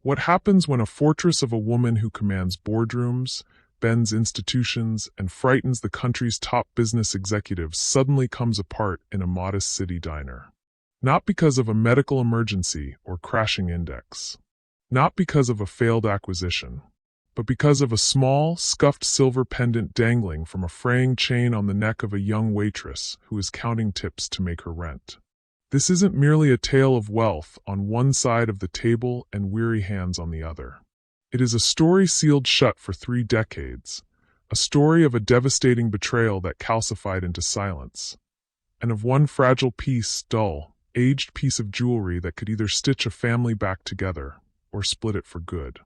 What happens when a fortress of a woman who commands boardrooms, bends institutions, and frightens the country's top business executives suddenly comes apart in a modest city diner? Not because of a medical emergency or crashing index. Not because of a failed acquisition, but because of a small, scuffed silver pendant dangling from a fraying chain on the neck of a young waitress who is counting tips to make her rent. This isn't merely a tale of wealth on one side of the table and weary hands on the other. It is a story sealed shut for 3 decades, a story of a devastating betrayal that calcified into silence, and of one fragile piece, dull, aged piece of jewelry that could either stitch a family back together or split it for good.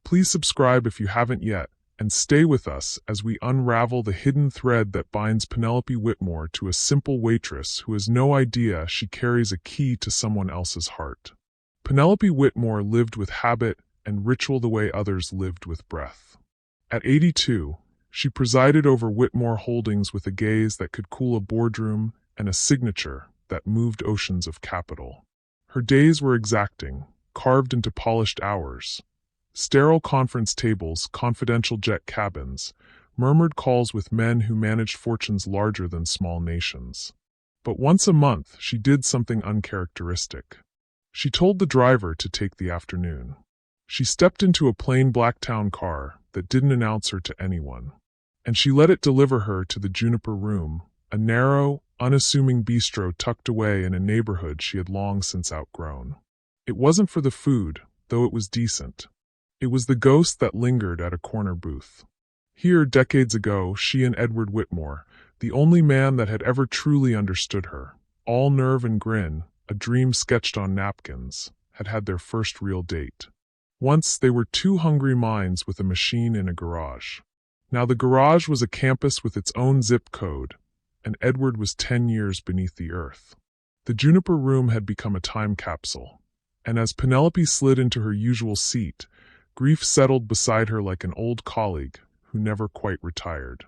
Please subscribe if you haven't yet, and stay with us as we unravel the hidden thread that binds Penelope Whitmore to a simple waitress who has no idea she carries a key to someone else's heart. Penelope Whitmore lived with habit and ritual the way others lived with breath. At 82, she presided over Whitmore Holdings with a gaze that could cool a boardroom and a signature that moved oceans of capital. Her days were exacting, carved into polished hours. Sterile conference tables, confidential jet cabins, murmured calls with men who managed fortunes larger than small nations. But once a month, she did something uncharacteristic. She told the driver to take the afternoon. She stepped into a plain black town car that didn't announce her to anyone, and she let it deliver her to the Juniper Room, a narrow, unassuming bistro tucked away in a neighborhood she had long since outgrown. It wasn't for the food, though it was decent. It was the ghost that lingered at a corner booth. Here, decades ago, she and Edward Whitmore, the only man that had ever truly understood her, all nerve and grin, a dream sketched on napkins, had had their first real date. Once they were 2 hungry minds with a machine in a garage. Now the garage was a campus with its own zip code, and Edward was 10 years beneath the earth. The Juniper Room had become a time capsule, and as Penelope slid into her usual seat, grief settled beside her like an old colleague who never quite retired.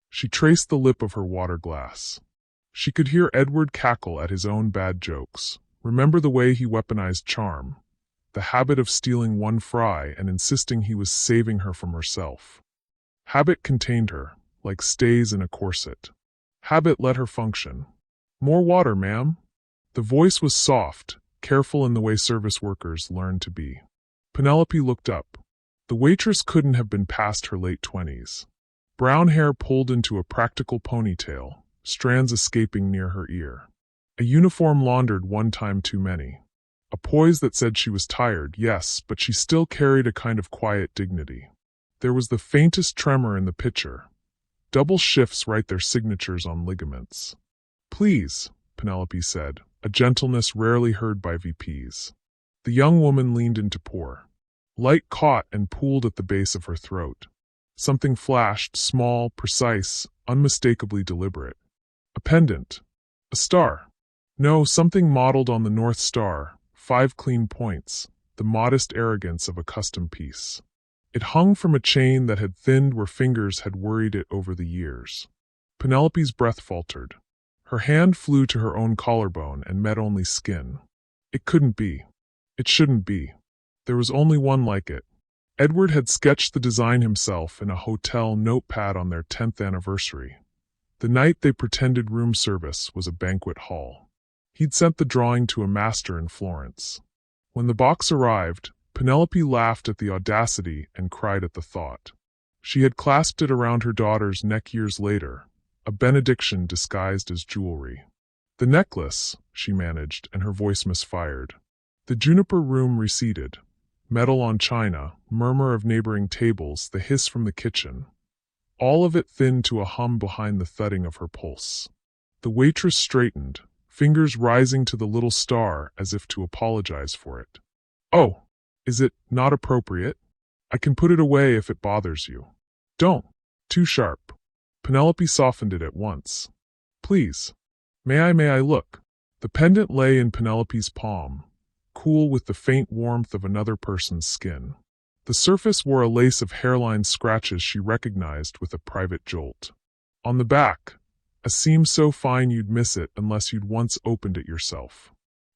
She traced the lip of her water glass. She could hear Edward cackle at his own bad jokes. Remember the way he weaponized charm, the habit of stealing one fry and insisting he was saving her from herself. Habit contained her, like stays in a corset. Habit let her function. "More water, ma'am." The voice was soft, careful in the way service workers learn to be. Penelope looked up. The waitress couldn't have been past her late 20s. Brown hair pulled into a practical ponytail, strands escaping near her ear. A uniform laundered one time too many. A poise that said she was tired, yes, but she still carried a kind of quiet dignity. There was the faintest tremor in the picture. Double shifts write their signatures on ligaments. "Please," Penelope said, a gentleness rarely heard by VPs. The young woman leaned in to pour. Light caught and pooled at the base of her throat. Something flashed, small, precise, unmistakably deliberate. A pendant. A star. No, something modeled on the North Star, 5 clean points, the modest arrogance of a custom piece. It hung from a chain that had thinned where fingers had worried it over the years. Penelope's breath faltered. Her hand flew to her own collarbone and met only skin. It couldn't be. It shouldn't be. There was only one like it. Edward had sketched the design himself in a hotel notepad on their 10th anniversary. The night they pretended room service was a banquet hall. He'd sent the drawing to a master in Florence. When the box arrived, Penelope laughed at the audacity and cried at the thought. She had clasped it around her daughter's neck years later, a benediction disguised as jewelry. "The necklace," she managed, and her voice misfired. The Juniper Room receded. Metal on china, murmur of neighboring tables, the hiss from the kitchen. All of it thinned to a hum behind the thudding of her pulse. The waitress straightened, fingers rising to the little star as if to apologize for it. "Oh, is it not appropriate? I can put it away if it bothers you." "Don't." Too sharp. Penelope softened it at once. "Please. May I look?" The pendant lay in Penelope's palm, cool with the faint warmth of another person's skin. The surface wore a lace of hairline scratches she recognized with a private jolt. On the back, a seam so fine you'd miss it unless you'd once opened it yourself.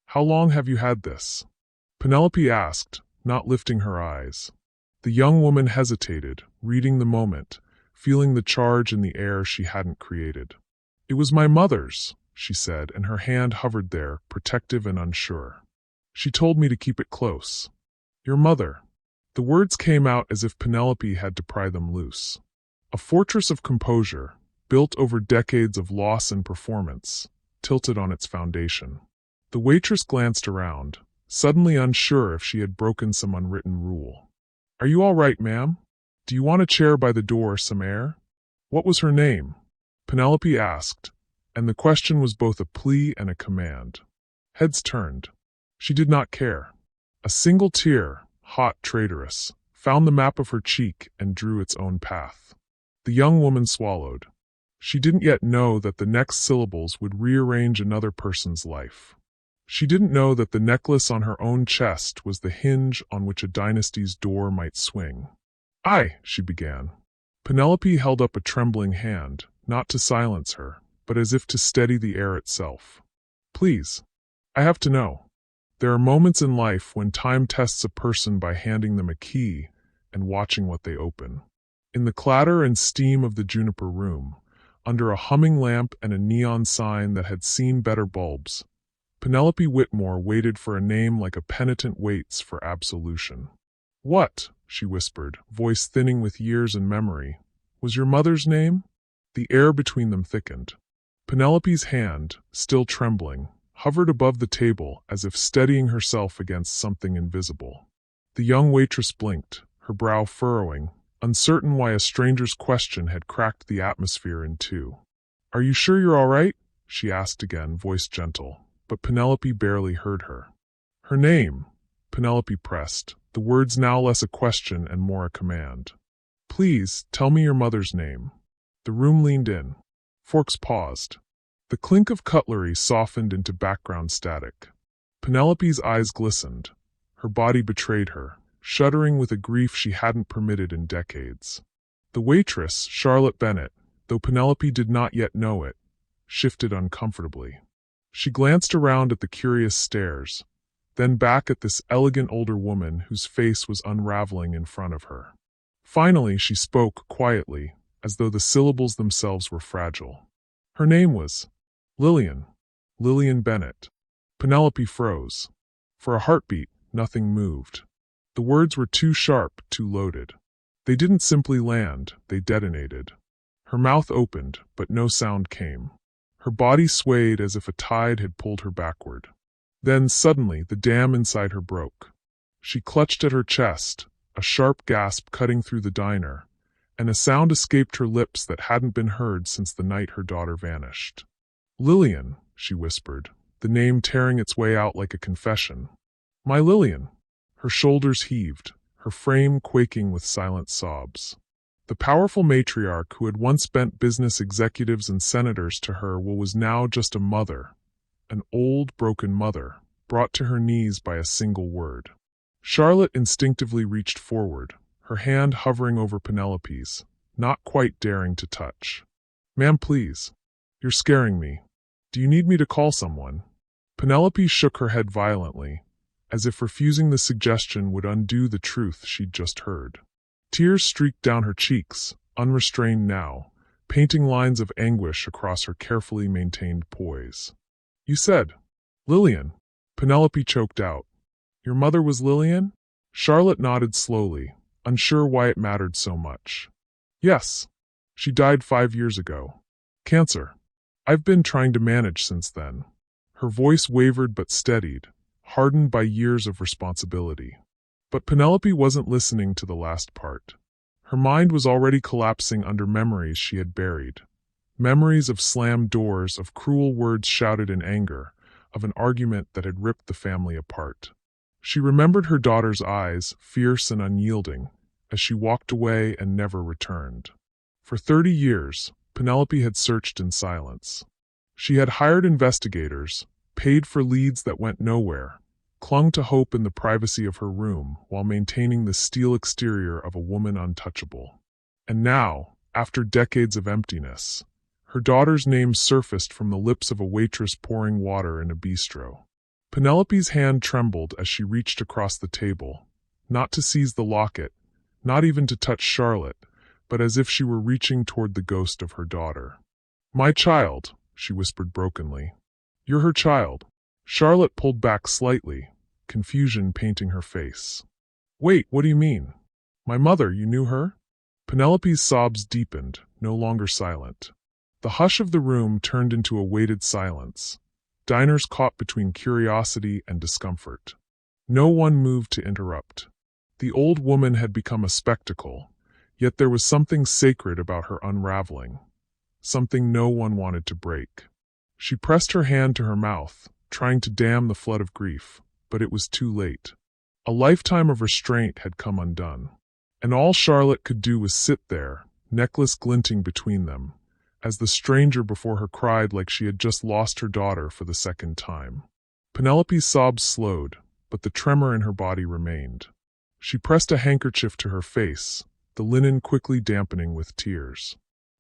"How long have you had this?" Penelope asked, not lifting her eyes. The young woman hesitated, reading the moment, feeling the charge in the air she hadn't created. "It was my mother's," she said, and her hand hovered there, protective and unsure. "She told me to keep it close." "Your mother." The words came out as if Penelope had to pry them loose. A fortress of composure, built over decades of loss and performance, tilted on its foundation. The waitress glanced around, suddenly unsure if she had broken some unwritten rule. "Are you all right, ma'am? Do you want a chair by the door, some air?" "What was her name?" Penelope asked, and the question was both a plea and a command. Heads turned. She did not care. A single tear, hot, traitorous, found the map of her cheek and drew its own path. The young woman swallowed. She didn't yet know that the next syllables would rearrange another person's life. She didn't know that the necklace on her own chest was the hinge on which a dynasty's door might swing. She began. Penelope held up a trembling hand, not to silence her, but as if to steady the air itself. "Please. I have to know." There are moments in life when time tests a person by handing them a key and watching what they open. In the clatter and steam of the juniper room, under a humming lamp and a neon sign that had seen better bulbs, Penelope Whitmore waited for a name like a penitent waits for absolution. "What?" she whispered, voice thinning with years and memory. "Was your mother's name?" The air between them thickened. Penelope's hand, still trembling, hovered above the table as if steadying herself against something invisible. The young waitress blinked, her brow furrowing, uncertain why a stranger's question had cracked the atmosphere in two. "Are you sure you're all right?" she asked again, voice gentle, but Penelope barely heard her. "Her name," Penelope pressed, the words now less a question and more a command. "Please, tell me your mother's name." The room leaned in. Forks paused. The clink of cutlery softened into background static. Penelope's eyes glistened. Her body betrayed her, shuddering with a grief she hadn't permitted in decades. The waitress, Charlotte Bennet, though Penelope did not yet know it, shifted uncomfortably. She glanced around at the curious stares, then back at this elegant older woman whose face was unraveling in front of her. Finally, she spoke quietly, as though the syllables themselves were fragile. Her name was Lillian. Lillian Bennet. Penelope froze. For a heartbeat, nothing moved. The words were too sharp, too loaded. They didn't simply land, they detonated. Her mouth opened, but no sound came. Her body swayed as if a tide had pulled her backward. Then, suddenly, the dam inside her broke. She clutched at her chest, a sharp gasp cutting through the diner, and a sound escaped her lips that hadn't been heard since the night her daughter vanished. "Lillian," she whispered, the name tearing its way out like a confession. "My Lillian." Her shoulders heaved, her frame quaking with silent sobs. The powerful matriarch who had once bent business executives and senators to her was now just a mother, an old, broken mother, brought to her knees by a single word. Charlotte instinctively reached forward, her hand hovering over Penelope's, not quite daring to touch. "Ma'am, please. You're scaring me. Do you need me to call someone?" Penelope shook her head violently, as if refusing the suggestion would undo the truth she'd just heard. Tears streaked down her cheeks, unrestrained now, painting lines of anguish across her carefully maintained poise. "You said, Lillian," Penelope choked out. "Your mother was Lillian?" Charlotte nodded slowly, unsure why it mattered so much. "Yes. She died 5 years ago. Cancer. I've been trying to manage since then." Her voice wavered but steadied, hardened by years of responsibility. But Penelope wasn't listening to the last part. Her mind was already collapsing under memories she had buried. Memories of slammed doors, of cruel words shouted in anger, of an argument that had ripped the family apart. She remembered her daughter's eyes, fierce and unyielding, as she walked away and never returned. For 30 years, Penelope had searched in silence. She had hired investigators, paid for leads that went nowhere, clung to hope in the privacy of her room while maintaining the steel exterior of a woman untouchable. And now, after decades of emptiness, her daughter's name surfaced from the lips of a waitress pouring water in a bistro. Penelope's hand trembled as she reached across the table, not to seize the locket, not even to touch Charlotte, but as if she were reaching toward the ghost of her daughter. "My child," she whispered brokenly. "You're her child." Charlotte pulled back slightly, confusion painting her face. "Wait, what do you mean? My mother, you knew her?" Penelope's sobs deepened, no longer silent. The hush of the room turned into a weighted silence, diners caught between curiosity and discomfort. No one moved to interrupt. The old woman had become a spectacle, yet there was something sacred about her unraveling, something no one wanted to break. She pressed her hand to her mouth, trying to dam the flood of grief, but it was too late. A lifetime of restraint had come undone, and all Charlotte could do was sit there, necklace glinting between them, as the stranger before her cried like she had just lost her daughter for the second time. Penelope's sobs slowed, but the tremor in her body remained. She pressed a handkerchief to her face, the linen quickly dampening with tears.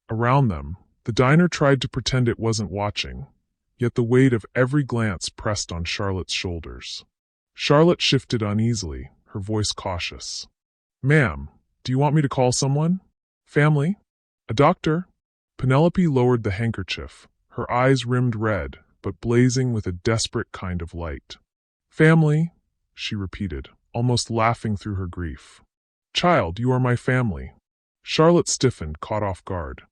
Around them, the diner tried to pretend it wasn't watching, yet the weight of every glance pressed on Charlotte's shoulders. Charlotte shifted uneasily, her voice cautious. "Ma'am, do you want me to call someone? Family? A doctor?" Penelope lowered the handkerchief, her eyes rimmed red, but blazing with a desperate kind of light. "Family," she repeated, almost laughing through her grief. "Child, you are my family." Charlotte stiffened, caught off guard.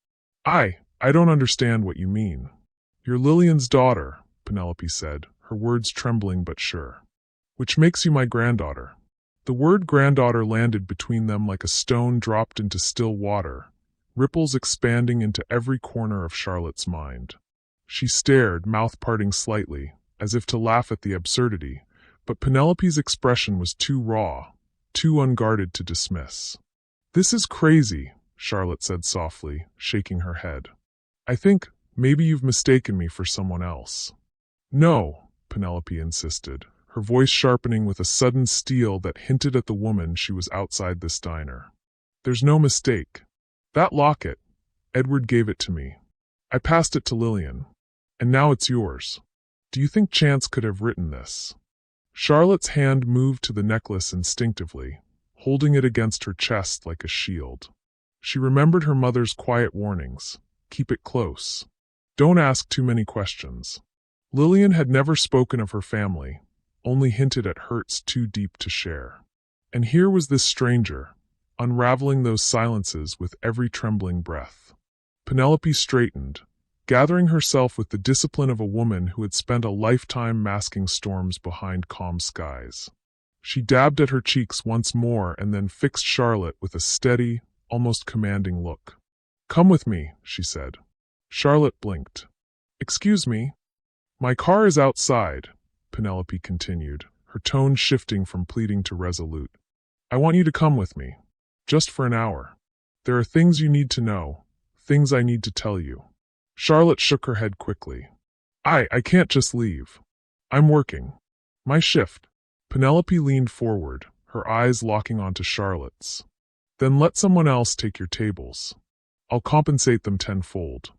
I don't understand what you mean." "You're Lillian's daughter," Penelope said, her words trembling but sure. "Which makes you my granddaughter." The word granddaughter landed between them like a stone dropped into still water, ripples expanding into every corner of Charlotte's mind. She stared, mouth parting slightly, as if to laugh at the absurdity, but Penelope's expression was too raw, too unguarded to dismiss. "This is crazy," Charlotte said softly, shaking her head. "I think maybe you've mistaken me for someone else." "No," Penelope insisted, her voice sharpening with a sudden steel that hinted at the woman she was outside this diner. "There's no mistake. That locket, Edward gave it to me. I passed it to Lillian. And now it's yours. Do you think chance could have written this?" Charlotte's hand moved to the necklace instinctively, holding it against her chest like a shield. She remembered her mother's quiet warnings. Keep it close. Don't ask too many questions. Lillian had never spoken of her family, only hinted at hurts too deep to share. And here was this stranger, unraveling those silences with every trembling breath. Penelope straightened, gathering herself with the discipline of a woman who had spent a lifetime masking storms behind calm skies. She dabbed at her cheeks once more and then fixed Charlotte with a steady, almost commanding look. "Come with me," she said. Charlotte blinked. "Excuse me." "My car is outside," Penelope continued, her tone shifting from pleading to resolute. "I want you to come with me. Just for an hour. There are things you need to know, things I need to tell you." Charlotte shook her head quickly. I can't just leave. I'm working. My shift." Penelope leaned forward, her eyes locking onto Charlotte's. "Then let someone else take your tables. I'll compensate them tenfold.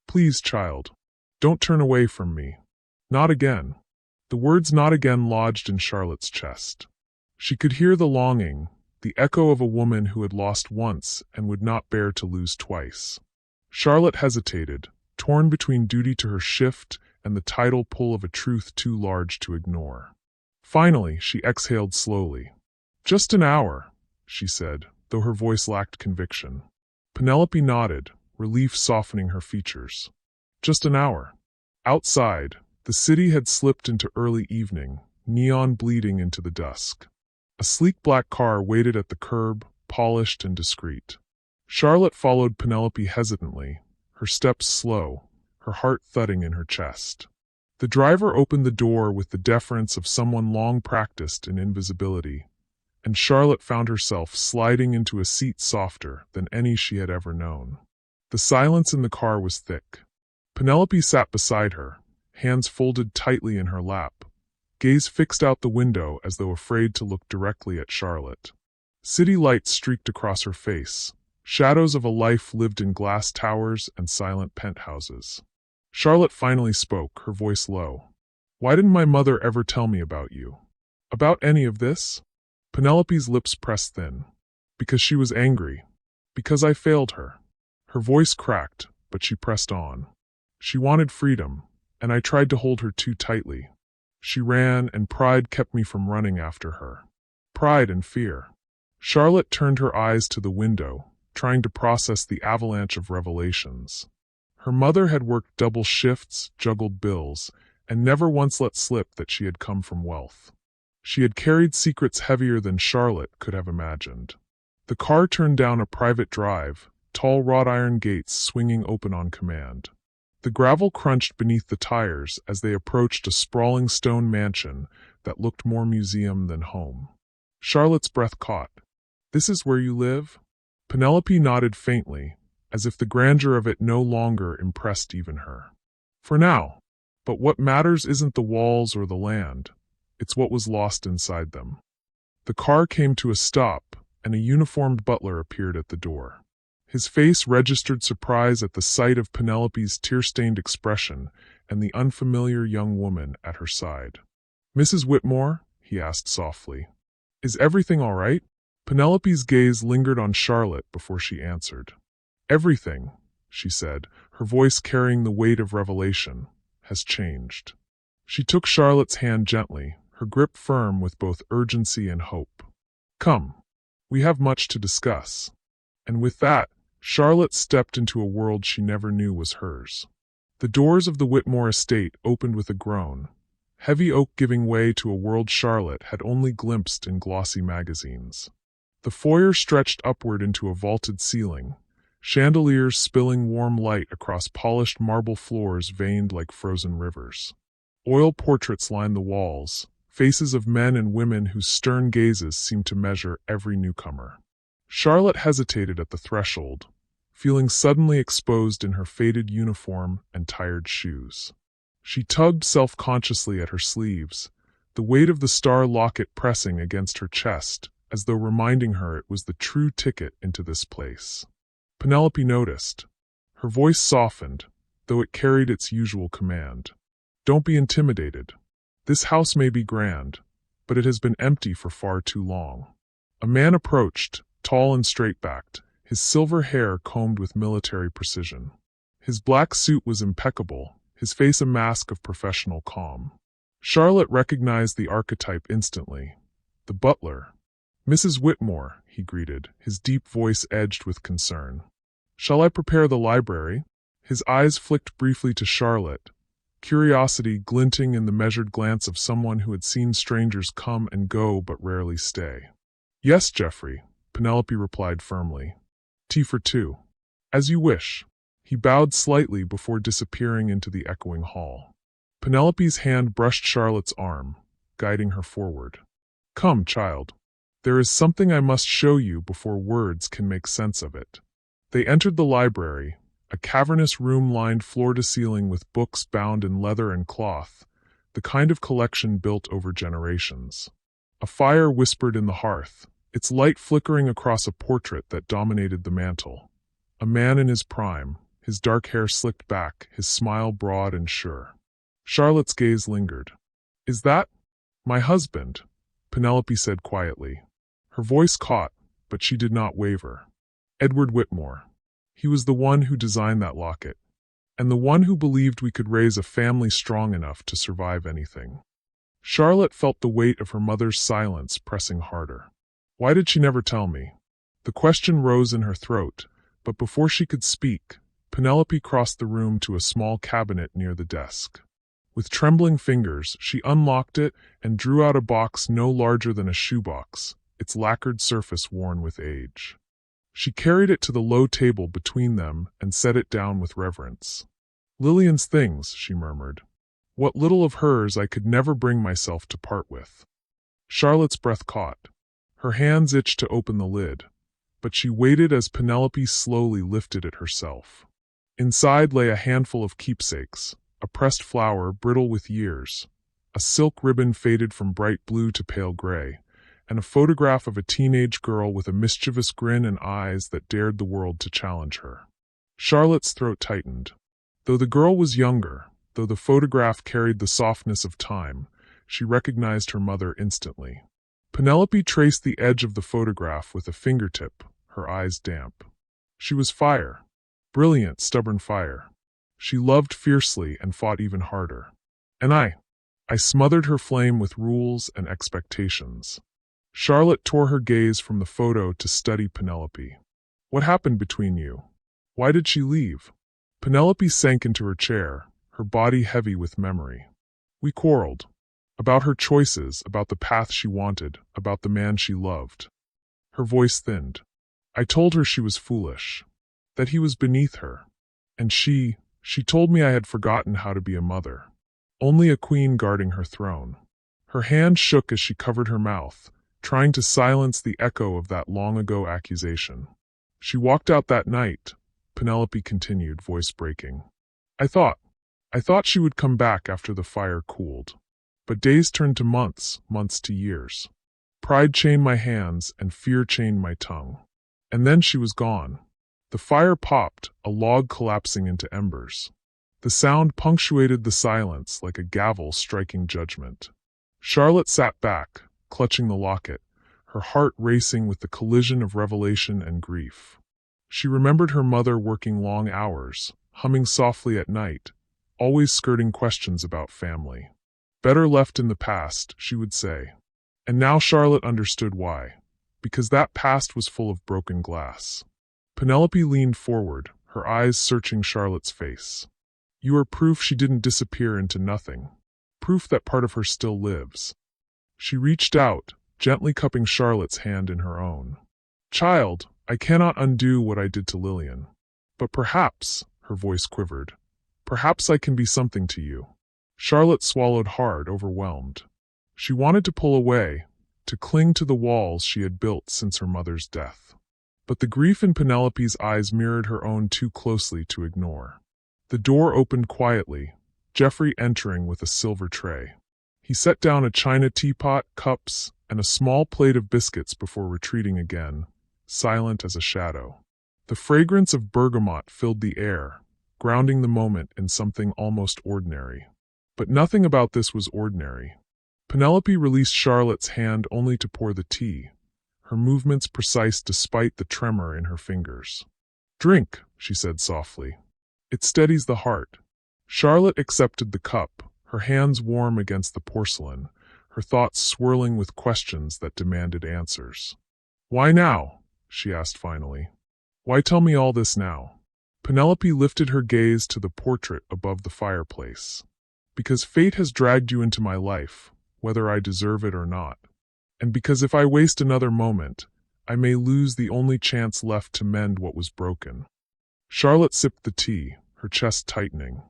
Please, child. Don't turn away from me. Not again." The words "not again" lodged in Charlotte's chest. She could hear the longing, the echo of a woman who had lost once and would not bear to lose twice. Charlotte hesitated, torn between duty to her shift and the tidal pull of a truth too large to ignore. Finally, she exhaled slowly. "Just an hour," she said, though her voice lacked conviction. Penelope nodded, relief softening her features. Just an hour. Outside, the city had slipped into early evening, neon bleeding into the dusk. A sleek black car waited at the curb, polished and discreet. Charlotte followed Penelope hesitantly, her steps slow, her heart thudding in her chest. The driver opened the door with the deference of someone long practiced in invisibility, and Charlotte found herself sliding into a seat softer than any she had ever known. The silence in the car was thick. Penelope sat beside her, hands folded tightly in her lap, gaze fixed out the window as though afraid to look directly at Charlotte. City lights streaked across her face, shadows of a life lived in glass towers and silent penthouses. Charlotte finally spoke, her voice low. "Why didn't my mother ever tell me about you? About any of this?" Penelope's lips pressed thin. Because she was angry. Because I failed her. Her voice cracked, but she pressed on. She wanted freedom, and I tried to hold her too tightly. She ran, and pride kept me from running after her. Pride and fear. Charlotte turned her eyes to the window, trying to process the avalanche of revelations. Her mother had worked double shifts, juggled bills, and never once let slip that she had come from wealth. She had carried secrets heavier than Charlotte could have imagined. The car turned down a private drive, tall wrought iron gates swinging open on command. The gravel crunched beneath the tires as they approached a sprawling stone mansion that looked more museum than home. Charlotte's breath caught. "This is where you live?" Penelope nodded faintly, as if the grandeur of it no longer impressed even her. "For now. But what matters isn't the walls or the land. It's what was lost inside them." The car came to a stop, and a uniformed butler appeared at the door. His face registered surprise at the sight of Penelope's tear-stained expression and the unfamiliar young woman at her side. "Mrs. Whitmore?" he asked softly. "Is everything all right?" Penelope's gaze lingered on Charlotte before she answered. "Everything," she said, her voice carrying the weight of revelation, "has changed." She took Charlotte's hand gently, her grip firm with both urgency and hope. "Come. We have much to discuss." And with that, Charlotte stepped into a world she never knew was hers. The doors of the Whitmore estate opened with a groan, heavy oak giving way to a world Charlotte had only glimpsed in glossy magazines. The foyer stretched upward into a vaulted ceiling, chandeliers spilling warm light across polished marble floors veined like frozen rivers. Oil portraits lined the walls, faces of men and women whose stern gazes seemed to measure every newcomer. Charlotte hesitated at the threshold, feeling suddenly exposed in her faded uniform and tired shoes. She tugged self-consciously at her sleeves, the weight of the star locket pressing against her chest, as though reminding her it was the true ticket into this place. Penelope noticed. Her voice softened, though it carried its usual command. "Don't be intimidated. This house may be grand, but it has been empty for far too long." A man approached, tall and straight-backed, his silver hair combed with military precision. His black suit was impeccable, his face a mask of professional calm. Charlotte recognized the archetype instantly. The butler. "Mrs. Whitmore," he greeted, his deep voice edged with concern. "Shall I prepare the library?" His eyes flicked briefly to Charlotte, curiosity glinting in the measured glance of someone who had seen strangers come and go but rarely stay. "Yes, Geoffrey," Penelope replied firmly. "Tea for two." "As you wish." He bowed slightly before disappearing into the echoing hall. Penelope's hand brushed Charlotte's arm, guiding her forward. "Come, child. There is something I must show you before words can make sense of it." They entered the library, a cavernous room lined floor to ceiling with books bound in leather and cloth, the kind of collection built over generations. A fire whispered in the hearth, its light flickering across a portrait that dominated the mantel. A man in his prime, his dark hair slicked back, his smile broad and sure. Charlotte's gaze lingered. "Is that my husband?" Penelope said quietly. Her voice caught, but she did not waver. "Edward Whitmore. He was the one who designed that locket, and the one who believed we could raise a family strong enough to survive anything." Charlotte felt the weight of her mother's silence pressing harder. Why did she never tell me? The question rose in her throat, but before she could speak, Penelope crossed the room to a small cabinet near the desk. With trembling fingers, she unlocked it and drew out a box no larger than a shoebox, its lacquered surface worn with age. She carried it to the low table between them and set it down with reverence. "Lillian's things," she murmured. "What little of hers I could never bring myself to part with." Charlotte's breath caught. Her hands itched to open the lid, but she waited as Penelope slowly lifted it herself. Inside lay a handful of keepsakes, a pressed flower brittle with years, a silk ribbon faded from bright blue to pale gray, and a photograph of a teenage girl with a mischievous grin and eyes that dared the world to challenge her. Charlotte's throat tightened. Though the girl was younger, though the photograph carried the softness of time, she recognized her mother instantly. Penelope traced the edge of the photograph with a fingertip, her eyes damp. She was fire. Brilliant, stubborn fire. She loved fiercely and fought even harder. And I smothered her flame with rules and expectations. Charlotte tore her gaze from the photo to study Penelope. What happened between you? Why did she leave? Penelope sank into her chair, her body heavy with memory. We quarreled. About her choices, about the path she wanted, about the man she loved. Her voice thinned. I told her she was foolish, that he was beneath her. And she told me I had forgotten how to be a mother. Only a queen guarding her throne. Her hand shook as she covered her mouth, trying to silence the echo of that long-ago accusation. She walked out that night, Penelope continued, voice breaking. I thought she would come back after the fire cooled. But days turned to months, months to years. Pride chained my hands and fear chained my tongue. And then she was gone. The fire popped, a log collapsing into embers. The sound punctuated the silence like a gavel striking judgment. Charlotte sat back, clutching the locket, her heart racing with the collision of revelation and grief. She remembered her mother working long hours, humming softly at night, always skirting questions about family. Better left in the past, she would say. And now Charlotte understood why. Because that past was full of broken glass. Penelope leaned forward, her eyes searching Charlotte's face. You are proof she didn't disappear into nothing. Proof that part of her still lives. She reached out, gently cupping Charlotte's hand in her own. Child, I cannot undo what I did to Lillian. But perhaps, her voice quivered, perhaps I can be something to you. Charlotte swallowed hard, overwhelmed. She wanted to pull away, to cling to the walls she had built since her mother's death. But the grief in Penelope's eyes mirrored her own too closely to ignore. The door opened quietly, Geoffrey entering with a silver tray. He set down a china teapot, cups, and a small plate of biscuits before retreating again, silent as a shadow. The fragrance of bergamot filled the air, grounding the moment in something almost ordinary. But nothing about this was ordinary. Penelope released Charlotte's hand only to pour the tea, her movements precise despite the tremor in her fingers. Drink, she said softly. It steadies the heart. Charlotte accepted the cup, her hands warm against the porcelain, her thoughts swirling with questions that demanded answers. Why now? She asked finally. Why tell me all this now? Penelope lifted her gaze to the portrait above the fireplace. Because fate has dragged you into my life, whether I deserve it or not. And because if I waste another moment, I may lose the only chance left to mend what was broken. Charlotte sipped the tea, her chest tightening.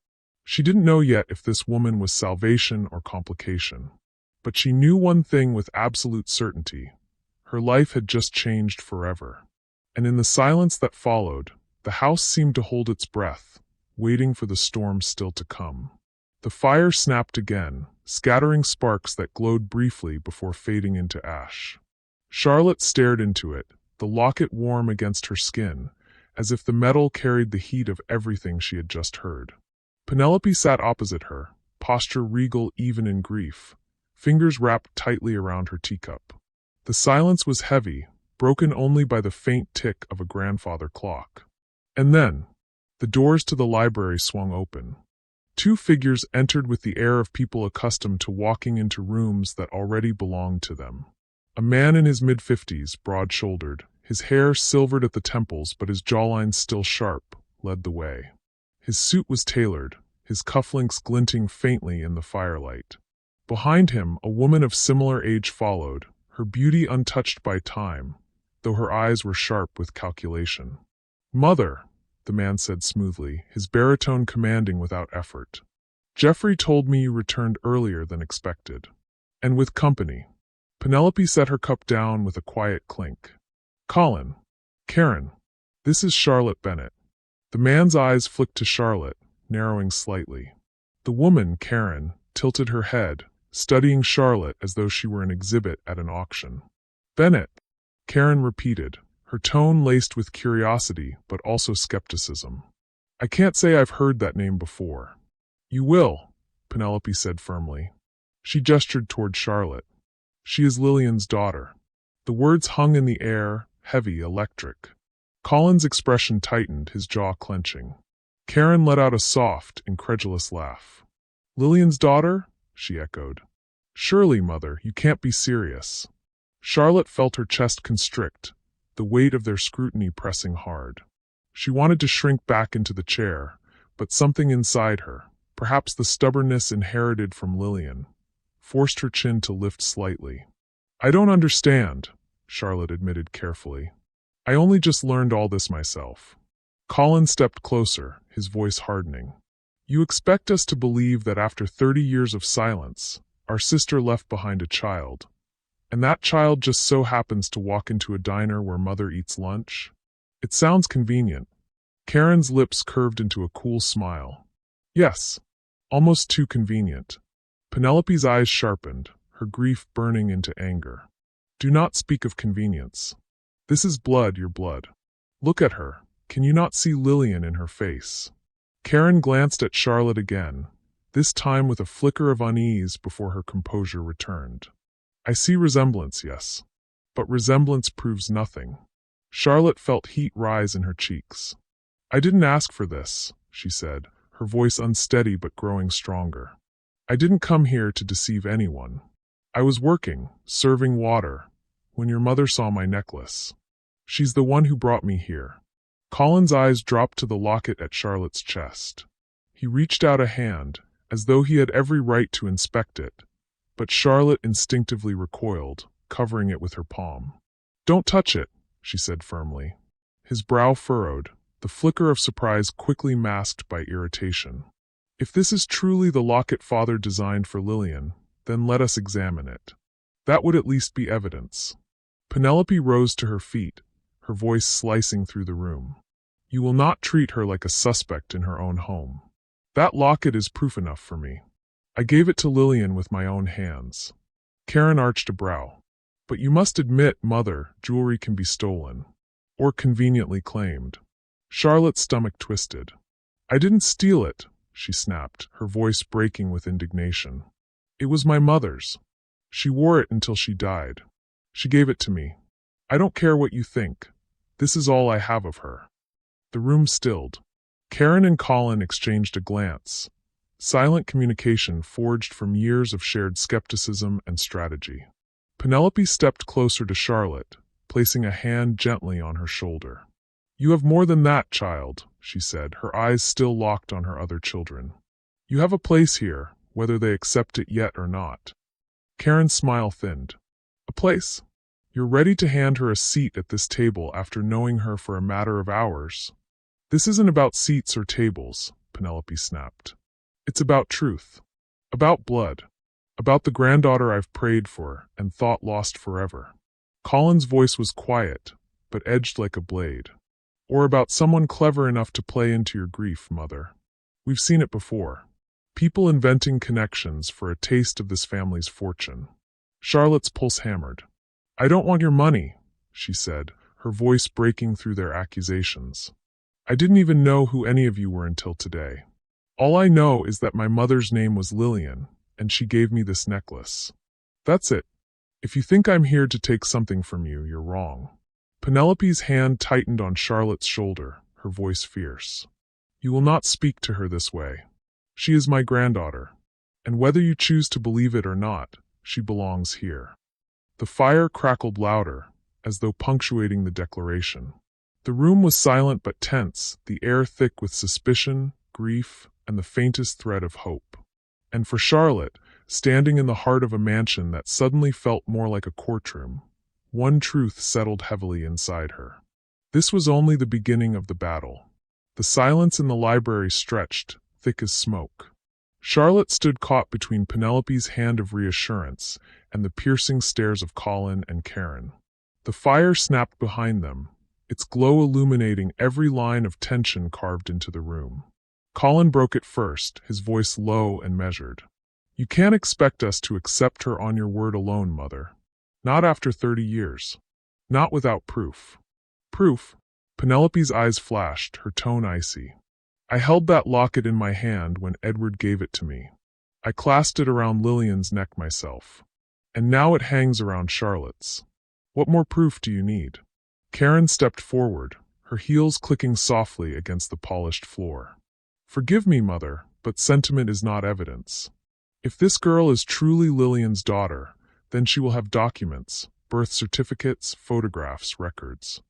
She didn't know yet if this woman was salvation or complication. But she knew one thing with absolute certainty. Her life had just changed forever. And in the silence that followed, the house seemed to hold its breath, waiting for the storm still to come. The fire snapped again, scattering sparks that glowed briefly before fading into ash. Charlotte stared into it, the locket warm against her skin, as if the metal carried the heat of everything she had just heard. Penelope sat opposite her, posture regal even in grief, fingers wrapped tightly around her teacup. The silence was heavy, broken only by the faint tick of a grandfather clock. And then, the doors to the library swung open. Two figures entered with the air of people accustomed to walking into rooms that already belonged to them. A man in his mid-50s, broad-shouldered, his hair silvered at the temples but his jawline still sharp, led the way. His suit was tailored, his cufflinks glinting faintly in the firelight. Behind him, a woman of similar age followed, her beauty untouched by time, though her eyes were sharp with calculation. "Mother," the man said smoothly, his baritone commanding without effort. "Geoffrey told me you returned earlier than expected. And with company." Penelope set her cup down with a quiet clink. "Colin. Karen. This is Charlotte Bennet." The man's eyes flicked to Charlotte, narrowing slightly. The woman, Karen, tilted her head, studying Charlotte as though she were an exhibit at an auction. "Bennet," Karen repeated, her tone laced with curiosity but also skepticism. "I can't say I've heard that name before." "You will," Penelope said firmly. She gestured toward Charlotte. She is Lillian's daughter. The words hung in the air, heavy, electric. Colin's expression tightened, his jaw clenching. Karen let out a soft, incredulous laugh. Lillian's daughter? She echoed. Surely, Mother, you can't be serious. Charlotte felt her chest constrict, the weight of their scrutiny pressing hard. She wanted to shrink back into the chair, but something inside her, perhaps the stubbornness inherited from Lillian, forced her chin to lift slightly. I don't understand, Charlotte admitted carefully. I only just learned all this myself. Colin stepped closer, his voice hardening. You expect us to believe that after 30 years of silence, our sister left behind a child, and that child just so happens to walk into a diner where Mother eats lunch? It sounds convenient. Karen's lips curved into a cool smile. Yes, almost too convenient. Penelope's eyes sharpened, her grief burning into anger. Do not speak of convenience. This is blood, your blood. Look at her. Can you not see Lillian in her face? Karen glanced at Charlotte again, this time with a flicker of unease before her composure returned. I see resemblance, yes. But resemblance proves nothing. Charlotte felt heat rise in her cheeks. I didn't ask for this, she said, her voice unsteady but growing stronger. I didn't come here to deceive anyone. I was working, serving water, when your mother saw my necklace. She's the one who brought me here. Colin's eyes dropped to the locket at Charlotte's chest. He reached out a hand, as though he had every right to inspect it, but Charlotte instinctively recoiled, covering it with her palm. Don't touch it, she said firmly. His brow furrowed, the flicker of surprise quickly masked by irritation. If this is truly the locket Father designed for Lillian, then let us examine it. That would at least be evidence. Penelope rose to her feet, her voice slicing through the room. You will not treat her like a suspect in her own home. That locket is proof enough for me. I gave it to Lillian with my own hands. Karen arched a brow. But you must admit, Mother, jewelry can be stolen. Or conveniently claimed. Charlotte's stomach twisted. I didn't steal it, she snapped, her voice breaking with indignation. It was my mother's. She wore it until she died. She gave it to me. I don't care what you think. This is all I have of her. The room stilled. Karen and Colin exchanged a glance. Silent communication forged from years of shared skepticism and strategy. Penelope stepped closer to Charlotte, placing a hand gently on her shoulder. You have more than that, child, she said, her eyes still locked on her other children. You have a place here, whether they accept it yet or not. Karen's smile thinned. A place? You're ready to hand her a seat at this table after knowing her for a matter of hours. This isn't about seats or tables, Penelope snapped. It's about truth. About blood. About the granddaughter I've prayed for and thought lost forever. Colin's voice was quiet, but edged like a blade. Or about someone clever enough to play into your grief, Mother. We've seen it before. People inventing connections for a taste of this family's fortune. Charlotte's pulse hammered. I don't want your money, she said, her voice breaking through their accusations. I didn't even know who any of you were until today. All I know is that my mother's name was Lillian, and she gave me this necklace. That's it. If you think I'm here to take something from you, you're wrong. Penelope's hand tightened on Charlotte's shoulder, her voice fierce. You will not speak to her this way. She is my granddaughter, and whether you choose to believe it or not, she belongs here. The fire crackled louder, as though punctuating the declaration. The room was silent but tense, the air thick with suspicion, grief, and the faintest thread of hope. And for Charlotte, standing in the heart of a mansion that suddenly felt more like a courtroom, one truth settled heavily inside her. This was only the beginning of the battle. The silence in the library stretched, thick as smoke. Charlotte stood caught between Penelope's hand of reassurance and the piercing stares of Colin and Karen. The fire snapped behind them, its glow illuminating every line of tension carved into the room. Colin broke it first, his voice low and measured. You can't expect us to accept her on your word alone, Mother. Not after 30 years. Not without proof. Proof? Penelope's eyes flashed, her tone icy. I held that locket in my hand when Edward gave it to me. I clasped it around Lillian's neck myself. and now it hangs around Charlotte's. What more proof do you need? Karen stepped forward, her heels clicking softly against the polished floor. Forgive me, Mother, but sentiment is not evidence. If this girl is truly Lillian's daughter, then she will have documents, birth certificates, photographs, records.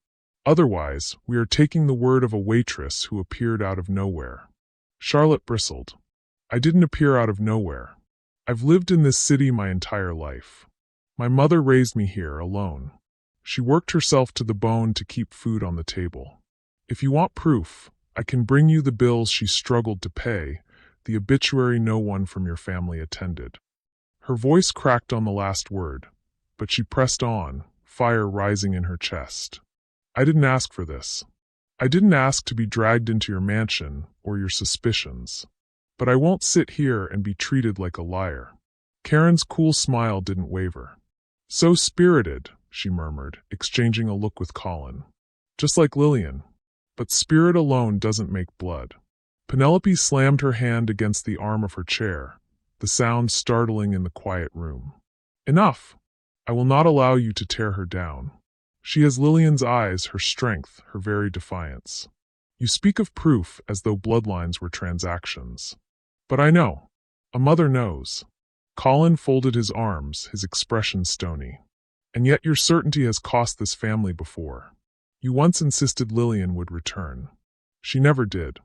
Otherwise, we are taking the word of a waitress who appeared out of nowhere. Charlotte bristled. I didn't appear out of nowhere. I've lived in this city my entire life. My mother raised me here alone. She worked herself to the bone to keep food on the table. If you want proof, I can bring you the bills she struggled to pay, the obituary no one from your family attended. Her voice cracked on the last word, but she pressed on, fire rising in her chest. I didn't ask for this. I didn't ask to be dragged into your mansion or your suspicions. But I won't sit here and be treated like a liar. Karen's cool smile didn't waver. So spirited, she murmured, exchanging a look with Colin. Just like Lillian. But spirit alone doesn't make blood. Penelope slammed her hand against the arm of her chair, the sound startling in the quiet room. Enough! I will not allow you to tear her down. She has Lillian's eyes, her strength, her very defiance. You speak of proof as though bloodlines were transactions. But I know. A mother knows. Colin folded his arms, his expression stony. And yet your certainty has cost this family before. You once insisted Lillian would return. She never did.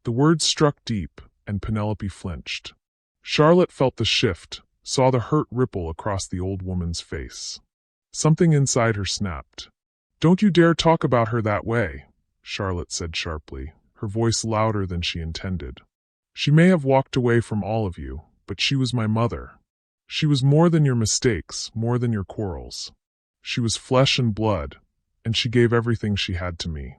The words struck deep, and Penelope flinched. Charlotte felt the shift, saw the hurt ripple across the old woman's face. Something inside her snapped. Don't you dare talk about her that way, Charlotte said sharply, her voice louder than she intended. She may have walked away from all of you, but she was my mother. She was more than your mistakes, more than your quarrels. She was flesh and blood, and she gave everything she had to me.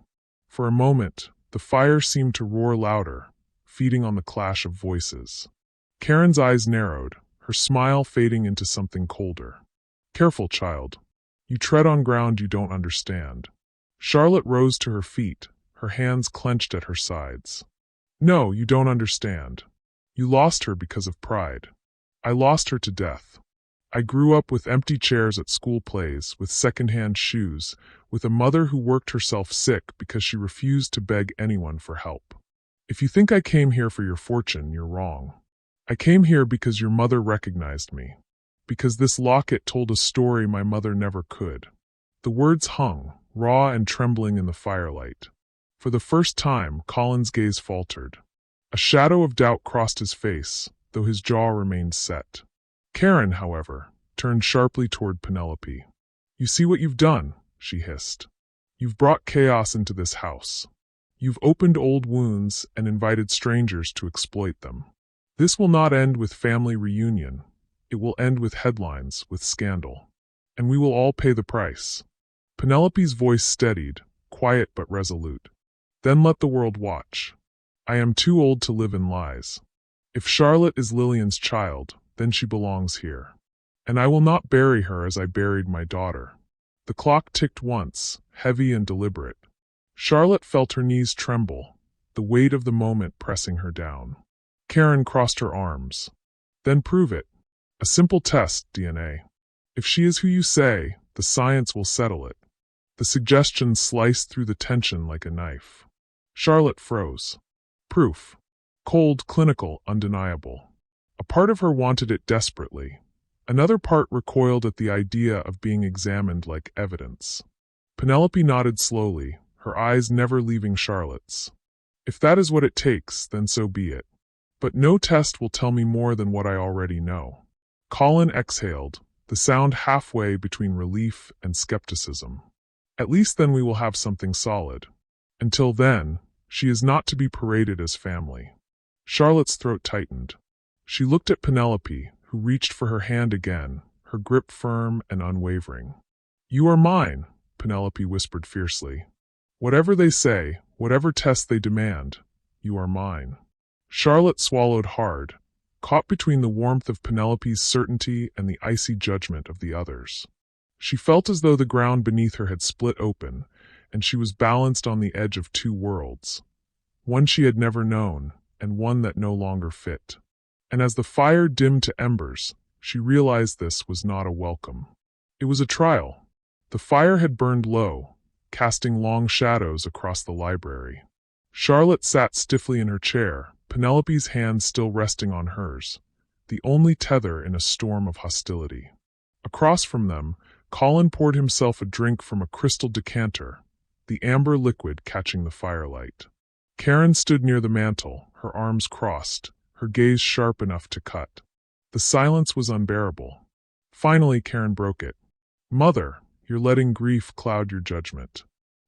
For a moment, the fire seemed to roar louder, feeding on the clash of voices. Karen's eyes narrowed, her smile fading into something colder. Careful, child. You tread on ground you don't understand. Charlotte rose to her feet, her hands clenched at her sides. No, you don't understand. You lost her because of pride. I lost her to death. I grew up with empty chairs at school plays, with second-hand shoes, with a mother who worked herself sick because she refused to beg anyone for help. If you think I came here for your fortune, you're wrong. I came here because your mother recognized me. Because this locket told a story my mother never could. The words hung, raw and trembling in the firelight. For the first time, Colin's gaze faltered. A shadow of doubt crossed his face, though his jaw remained set. Karen, however, turned sharply toward Penelope. You see what you've done, she hissed. You've brought chaos into this house. You've opened old wounds and invited strangers to exploit them. This will not end with family reunion. It will end with headlines, with scandal. And we will all pay the price. Penelope's voice steadied, quiet but resolute. Then let the world watch. I am too old to live in lies. If Charlotte is Lillian's child, then she belongs here. And I will not bury her as I buried my daughter. The clock ticked once, heavy and deliberate. Charlotte felt her knees tremble, the weight of the moment pressing her down. Karen crossed her arms. Then prove it. A simple test, DNA. If she is who you say, the science will settle it. The suggestion sliced through the tension like a knife. Charlotte froze. Proof. Cold, clinical, undeniable. A part of her wanted it desperately. Another part recoiled at the idea of being examined like evidence. Penelope nodded slowly, her eyes never leaving Charlotte's. If that is what it takes, then so be it. But no test will tell me more than what I already know. Colin exhaled, the sound halfway between relief and skepticism. At least then we will have something solid. Until then, she is not to be paraded as family. Charlotte's throat tightened. She looked at Penelope, who reached for her hand again, her grip firm and unwavering. You are mine, Penelope whispered fiercely. Whatever they say, whatever test they demand, you are mine. Charlotte swallowed hard, caught between the warmth of Penelope's certainty and the icy judgment of the others. She felt as though the ground beneath her had split open, and she was balanced on the edge of two worlds, one she had never known, and one that no longer fit. And as the fire dimmed to embers, She realized this was not a welcome. It was a trial. The fire had burned low, casting long shadows across the library. Charlotte sat stiffly in her chair, Penelope's hand still resting on hers, the only tether in a storm of hostility. Across from them, Colin poured himself a drink from a crystal decanter, the amber liquid catching the firelight. Karen stood near the mantel, her arms crossed, her gaze sharp enough to cut. The silence was unbearable. Finally, Karen broke it. "Mother, you're letting grief cloud your judgment.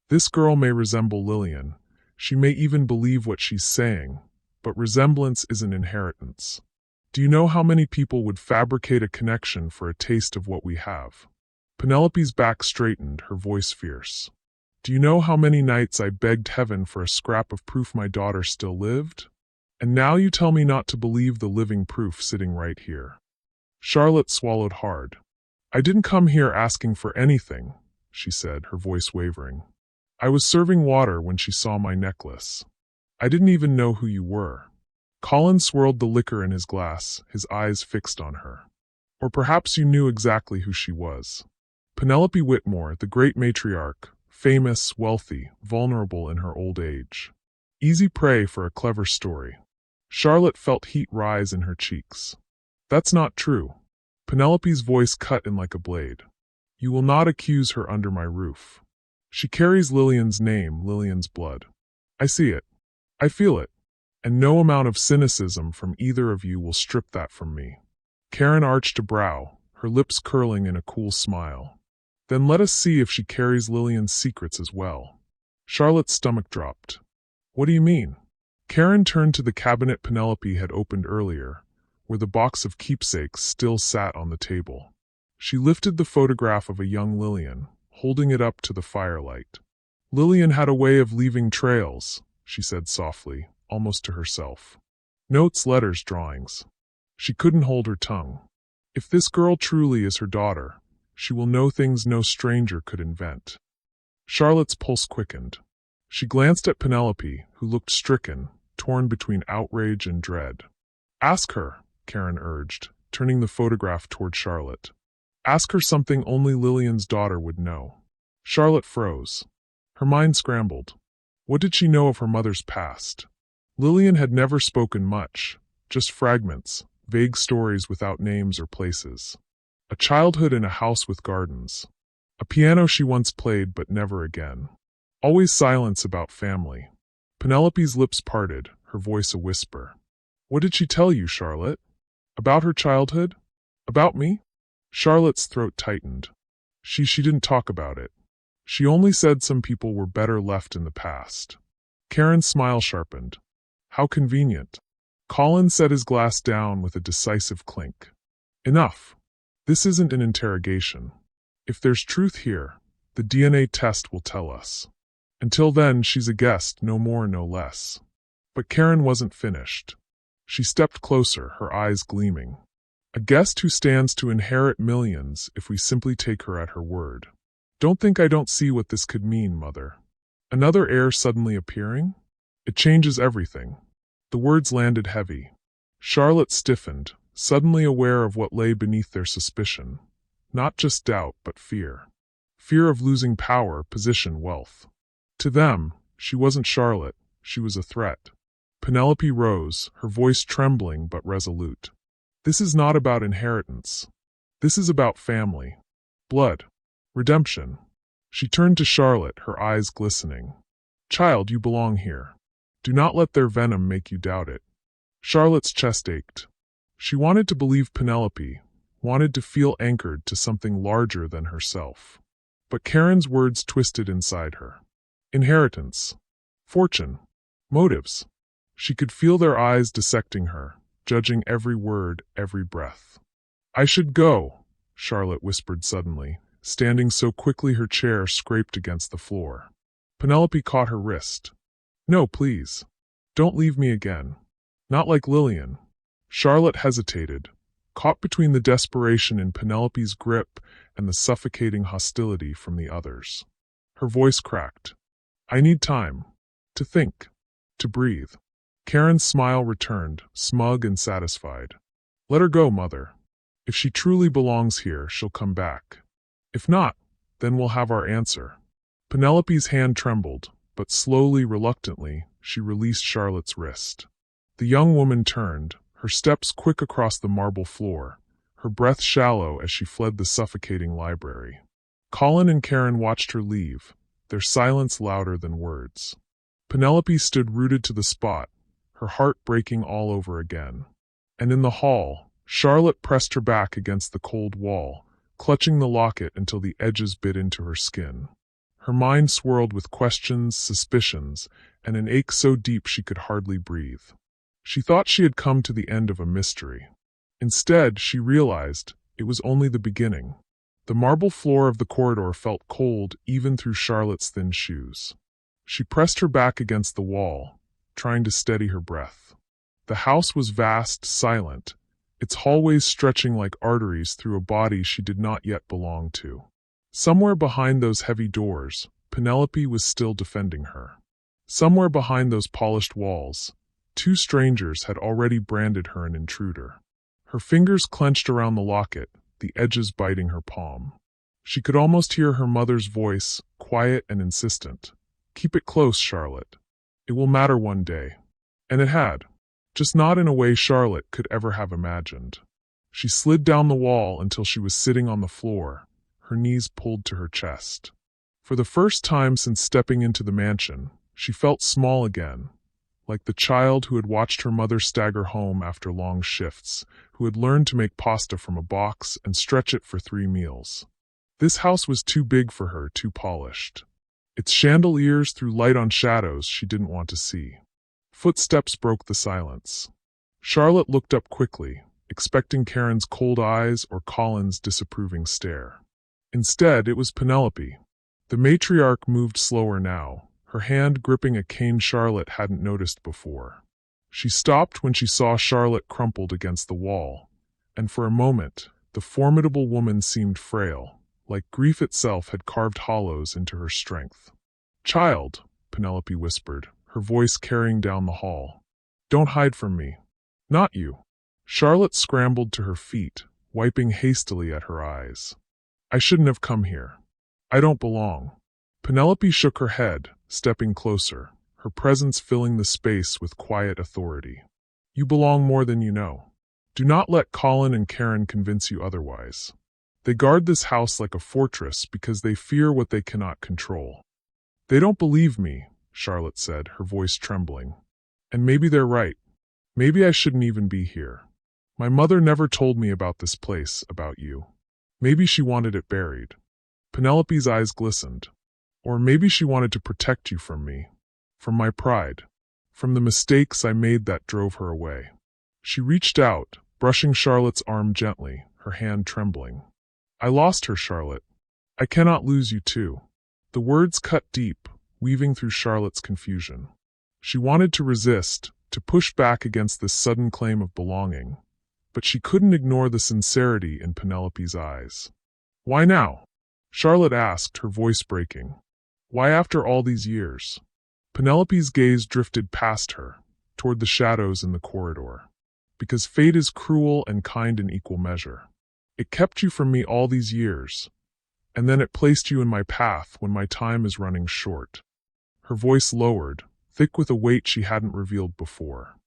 This girl may resemble Lillian. She may even believe what she's saying, but resemblance is an inheritance. Do you know how many people would fabricate a connection for a taste of what we have?" Penelope's back straightened, her voice fierce. "Do you know how many nights I begged heaven for a scrap of proof my daughter still lived? And now you tell me not to believe the living proof sitting right here." Charlotte swallowed hard. "I didn't come here asking for anything," she said, her voice wavering. "I was serving water when she saw my necklace. I didn't even know who you were." Colin swirled the liquor in his glass, his eyes fixed on her. "Or perhaps you knew exactly who she was. Penelope Whitmore, the great matriarch, famous, wealthy, vulnerable in her old age. Easy prey for a clever story." Charlotte felt heat rise in her cheeks. "That's not true." Penelope's voice cut in like a blade. "You will not accuse her under my roof. She carries Lillian's name, Lillian's blood. I see it. I feel it. And no amount of cynicism from either of you will strip that from me." Karen arched a brow, her lips curling in a cool smile. "Then let us see if she carries Lillian's secrets as well." Charlotte's stomach dropped. "What do you mean?" Karen turned to the cabinet Penelope had opened earlier, where the box of keepsakes still sat on the table. She lifted the photograph of a young Lillian, holding it up to the firelight. "Lillian had a way of leaving trails," she said softly, almost to herself. "Notes, letters, drawings." She couldn't hold her tongue. If this girl truly is her daughter, she will know things no stranger could invent. Charlotte's pulse quickened. She glanced at Penelope, who looked stricken, torn between outrage and dread. "Ask her," Karen urged, turning the photograph toward Charlotte. "Ask her something only Lillian's daughter would know." Charlotte froze. Her mind scrambled. What did she know of her mother's past? Lillian had never spoken much, just fragments, vague stories without names or places. A childhood in a house with gardens. A piano she once played but never again. Always silence about family. Penelope's lips parted, her voice a whisper. "What did she tell you, Charlotte? About her childhood? About me?" Charlotte's throat tightened. She didn't talk about it. She only said some people were better left in the past. Karen's smile sharpened. How convenient. Colin set his glass down with a decisive clink. Enough. This isn't an interrogation. If there's truth here, the DNA test will tell us. Until then, she's a guest, no more, no less. But Karen wasn't finished. She stepped closer, her eyes gleaming. A guest who stands to inherit millions if we simply take her at her word. Don't think I don't see what this could mean, Mother. Another heir suddenly appearing? It changes everything. The words landed heavy. Charlotte stiffened, suddenly aware of what lay beneath their suspicion. Not just doubt, but fear. Fear of losing power, position, wealth. To them, she wasn't Charlotte, she was a threat. Penelope rose, her voice trembling but resolute. This is not about inheritance. This is about family. Blood. Redemption. She turned to Charlotte, her eyes glistening. Child, you belong here. Do not let their venom make you doubt it. Charlotte's chest ached. She wanted to believe Penelope, wanted to feel anchored to something larger than herself. But Karen's words twisted inside her. Inheritance. Fortune. Motives. She could feel their eyes dissecting her, judging every word, every breath. I should go, Charlotte whispered suddenly, standing so quickly her chair scraped against the floor. Penelope caught her wrist. No, please. Don't leave me again. Not like Lillian. Charlotte hesitated, caught between the desperation in Penelope's grip and the suffocating hostility from the others. Her voice cracked. I need time. To think. To breathe. Karen's smile returned, smug and satisfied. Let her go, Mother. If she truly belongs here, she'll come back. If not, then we'll have our answer. Penelope's hand trembled, but slowly, reluctantly, she released Charlotte's wrist. The young woman turned, her steps quick across the marble floor, her breath shallow as she fled the suffocating library. Colin and Karen watched her leave, their silence louder than words. Penelope stood rooted to the spot, her heart breaking all over again. And in the hall, Charlotte pressed her back against the cold wall, clutching the locket until the edges bit into her skin. Her mind swirled with questions, suspicions, and an ache so deep she could hardly breathe. She thought she had come to the end of a mystery. Instead, she realized it was only the beginning. The marble floor of the corridor felt cold even through Charlotte's thin shoes. She pressed her back against the wall, trying to steady her breath. The house was vast, silent, its hallways stretching like arteries through a body she did not yet belong to. Somewhere behind those heavy doors, Penelope was still defending her. Somewhere behind those polished walls, two strangers had already branded her an intruder. Her fingers clenched around the locket, the edges biting her palm. She could almost hear her mother's voice, quiet and insistent. "Keep it close, Charlotte. It will matter one day." And it had. Just not in a way Charlotte could ever have imagined. She slid down the wall until she was sitting on the floor, her knees pulled to her chest. For the first time since stepping into the mansion, she felt small again, like the child who had watched her mother stagger home after long shifts, who had learned to make pasta from a box and stretch it for 3 meals. This house was too big for her, too polished. Its chandeliers threw light on shadows she didn't want to see. Footsteps broke the silence. Charlotte looked up quickly, expecting Karen's cold eyes or Colin's disapproving stare. Instead, it was Penelope. The matriarch moved slower now, her hand gripping a cane Charlotte hadn't noticed before. She stopped when she saw Charlotte crumpled against the wall, and for a moment, the formidable woman seemed frail, like grief itself had carved hollows into her strength. "Child," Penelope whispered, her voice carrying down the hall. "Don't hide from me." "Not you." Charlotte scrambled to her feet, wiping hastily at her eyes. "I shouldn't have come here. I don't belong." Penelope shook her head, stepping closer, her presence filling the space with quiet authority. "You belong more than you know. Do not let Colin and Karen convince you otherwise. They guard this house like a fortress because they fear what they cannot control." "They don't believe me," Charlotte said, her voice trembling. "And maybe they're right. Maybe I shouldn't even be here. My mother never told me about this place, about you. Maybe she wanted it buried." Penelope's eyes glistened. "Or maybe she wanted to protect you from me. From my pride. From the mistakes I made that drove her away." She reached out, brushing Charlotte's arm gently, her hand trembling. "I lost her, Charlotte. I cannot lose you too." The words cut deep, weaving through Charlotte's confusion. She wanted to resist, to push back against this sudden claim of belonging, but she couldn't ignore the sincerity in Penelope's eyes. "Why now?" Charlotte asked, her voice breaking. "Why after all these years?" Penelope's gaze drifted past her, toward the shadows in the corridor. "Because fate is cruel and kind in equal measure. It kept you from me all these years, and then it placed you in my path when my time is running short." Her voice lowered, thick with a weight she hadn't revealed before.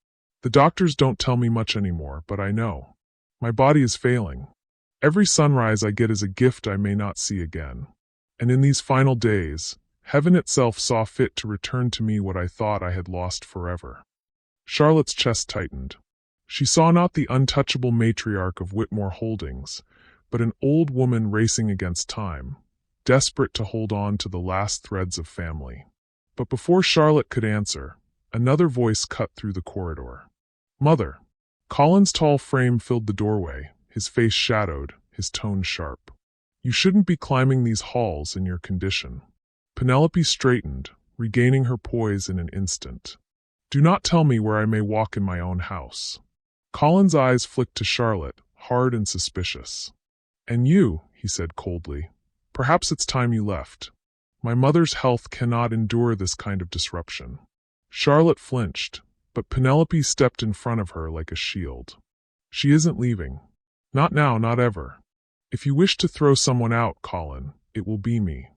"The doctors don't tell me much anymore, but I know. My body is failing. Every sunrise I get is a gift I may not see again. And in these final days, heaven itself saw fit to return to me what I thought I had lost forever." Charlotte's chest tightened. She saw not the untouchable matriarch of Whitmore Holdings, but an old woman racing against time, desperate to hold on to the last threads of family. But before Charlotte could answer, another voice cut through the corridor. "Mother." Colin's tall frame filled the doorway, his face shadowed, his tone sharp. "You shouldn't be climbing these halls in your condition." Penelope straightened, regaining her poise in an instant. "Do not tell me where I may walk in my own house." Colin's eyes flicked to Charlotte, hard and suspicious. "And you," he said coldly, "perhaps it's time you left. My mother's health cannot endure this kind of disruption." Charlotte flinched, but Penelope stepped in front of her like a shield. "She isn't leaving. Not now, not ever. If you wish to throw someone out, Colin, it will be me.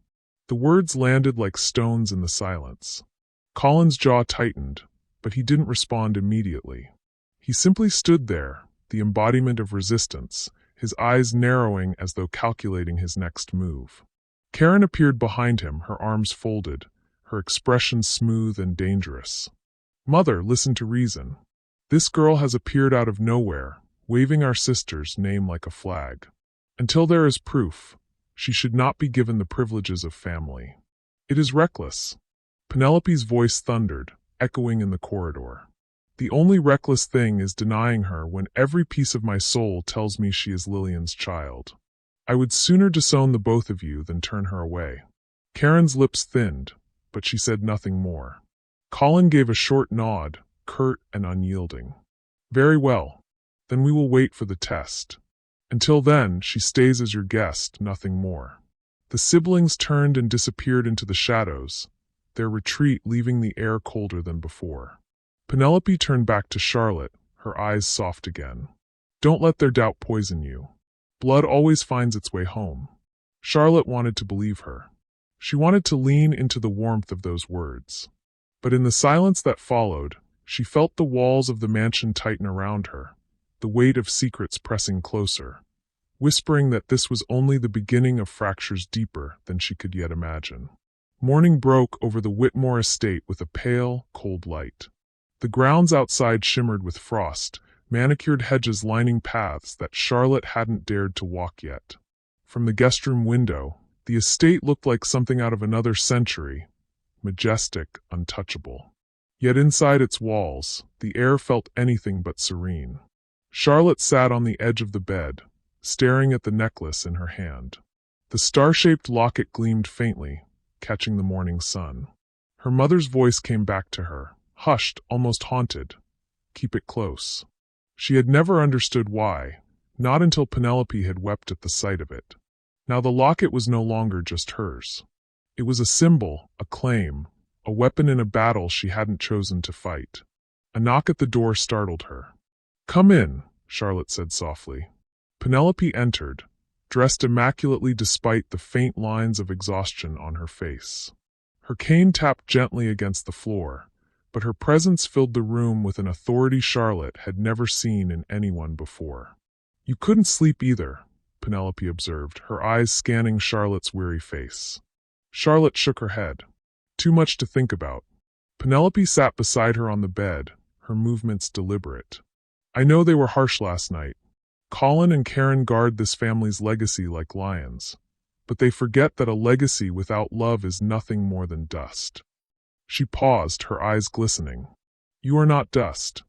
The words landed like stones in the silence. Colin's jaw tightened, but he didn't respond immediately. He simply stood there, the embodiment of resistance, his eyes narrowing as though calculating his next move. Karen appeared behind him, her arms folded, her expression smooth and dangerous. Mother, listen to reason. This girl has appeared out of nowhere, waving our sister's name like a flag. Until there is proof, she should not be given the privileges of family. It is reckless. Penelope's voice thundered, echoing in the corridor. The only reckless thing is denying her when every piece of my soul tells me she is Lillian's child. I would sooner disown the both of you than turn her away. Karen's lips thinned, but she said nothing more. Colin gave a short nod, curt and unyielding. Very well. Then we will wait for the test. Until then, she stays as your guest, nothing more. The siblings turned and disappeared into the shadows, their retreat leaving the air colder than before. Penelope turned back to Charlotte, her eyes soft again. Don't let their doubt poison you. Blood always finds its way home. Charlotte wanted to believe her. She wanted to lean into the warmth of those words. But in the silence that followed, she felt the walls of the mansion tighten around her, the weight of secrets pressing closer, whispering that this was only the beginning of fractures deeper than she could yet imagine. Morning broke over the Whitmore estate with a pale, cold light. The grounds outside shimmered with frost, manicured hedges lining paths that Charlotte hadn't dared to walk yet. From the guest room window, the estate looked like something out of another century, majestic, untouchable. Yet inside its walls, the air felt anything but serene. Charlotte sat on the edge of the bed, staring at the necklace in her hand. The star-shaped locket gleamed faintly, catching the morning sun. Her mother's voice came back to her, hushed, almost haunted. Keep it close. She had never understood why, not until Penelope had wept at the sight of it. Now the locket was no longer just hers. It was a symbol, a claim, a weapon in a battle she hadn't chosen to fight. A knock at the door startled her. Come in, Charlotte said softly. Penelope entered, dressed immaculately despite the faint lines of exhaustion on her face. Her cane tapped gently against the floor, but her presence filled the room with an authority Charlotte had never seen in anyone before. You couldn't sleep either, Penelope observed, her eyes scanning Charlotte's weary face. Charlotte shook her head. Too much to think about. Penelope sat beside her on the bed, her movements deliberate. I know they were harsh last night. Colin and Karen guard this family's legacy like lions, but they forget that a legacy without love is nothing more than dust. She paused, her eyes glistening. You are not dust.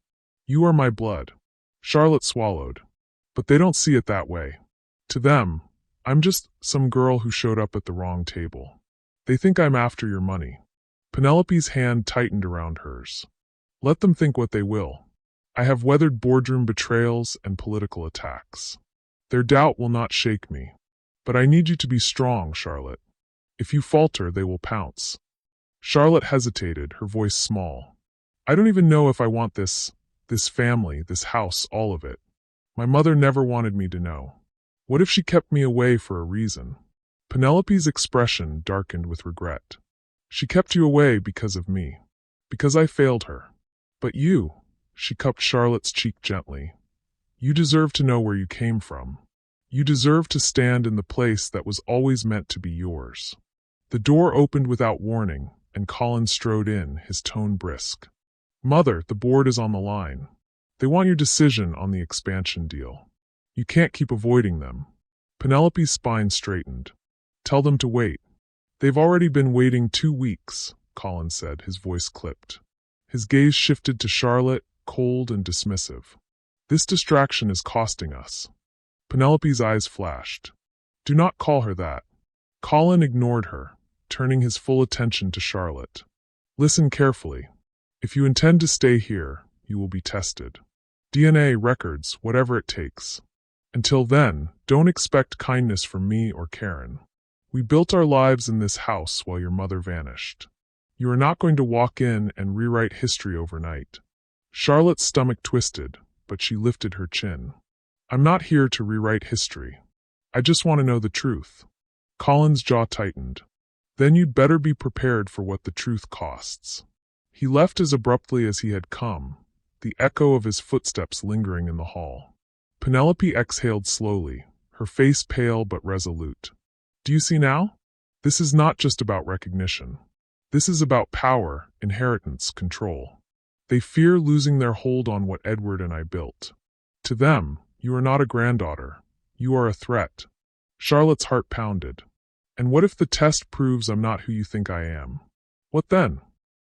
You are my blood. Charlotte swallowed. But they don't see it that way. To them, I'm just some girl who showed up at the wrong table. They think I'm after your money. Penelope's hand tightened around hers. Let them think what they will. I have weathered boardroom betrayals and political attacks. Their doubt will not shake me. But I need you to be strong, Charlotte. If you falter, they will pounce. Charlotte hesitated, her voice small. I don't even know if I want this family, this house, all of it. My mother never wanted me to know. What if she kept me away for a reason? Penelope's expression darkened with regret. She kept you away because of me. Because I failed her. But you, she cupped Charlotte's cheek gently. You deserve to know where you came from. You deserve to stand in the place that was always meant to be yours. The door opened without warning, and Colin strode in, his tone brisk. Mother, the board is on the line. They want your decision on the expansion deal. You can't keep avoiding them. Penelope's spine straightened. Tell them to wait. They've already been waiting 2 weeks, Colin said, his voice clipped. His gaze shifted to Charlotte, cold and dismissive. This distraction is costing us. Penelope's eyes flashed. Do not call her that. Colin ignored her, turning his full attention to Charlotte. Listen carefully. If you intend to stay here, you will be tested. DNA, records, whatever it takes. Until then, don't expect kindness from me or Karen. We built our lives in this house while your mother vanished. You are not going to walk in and rewrite history overnight. Charlotte's stomach twisted, but she lifted her chin. I'm not here to rewrite history. I just want to know the truth. Colin's jaw tightened. Then you'd better be prepared for what the truth costs. He left as abruptly as he had come, the echo of his footsteps lingering in the hall. Penelope exhaled slowly, her face pale but resolute. Do you see now? This is not just about recognition. This is about power, inheritance, control. They fear losing their hold on what Edward and I built. To them, you are not a granddaughter. You are a threat. Charlotte's heart pounded. And what if the test proves I'm not who you think I am? What then?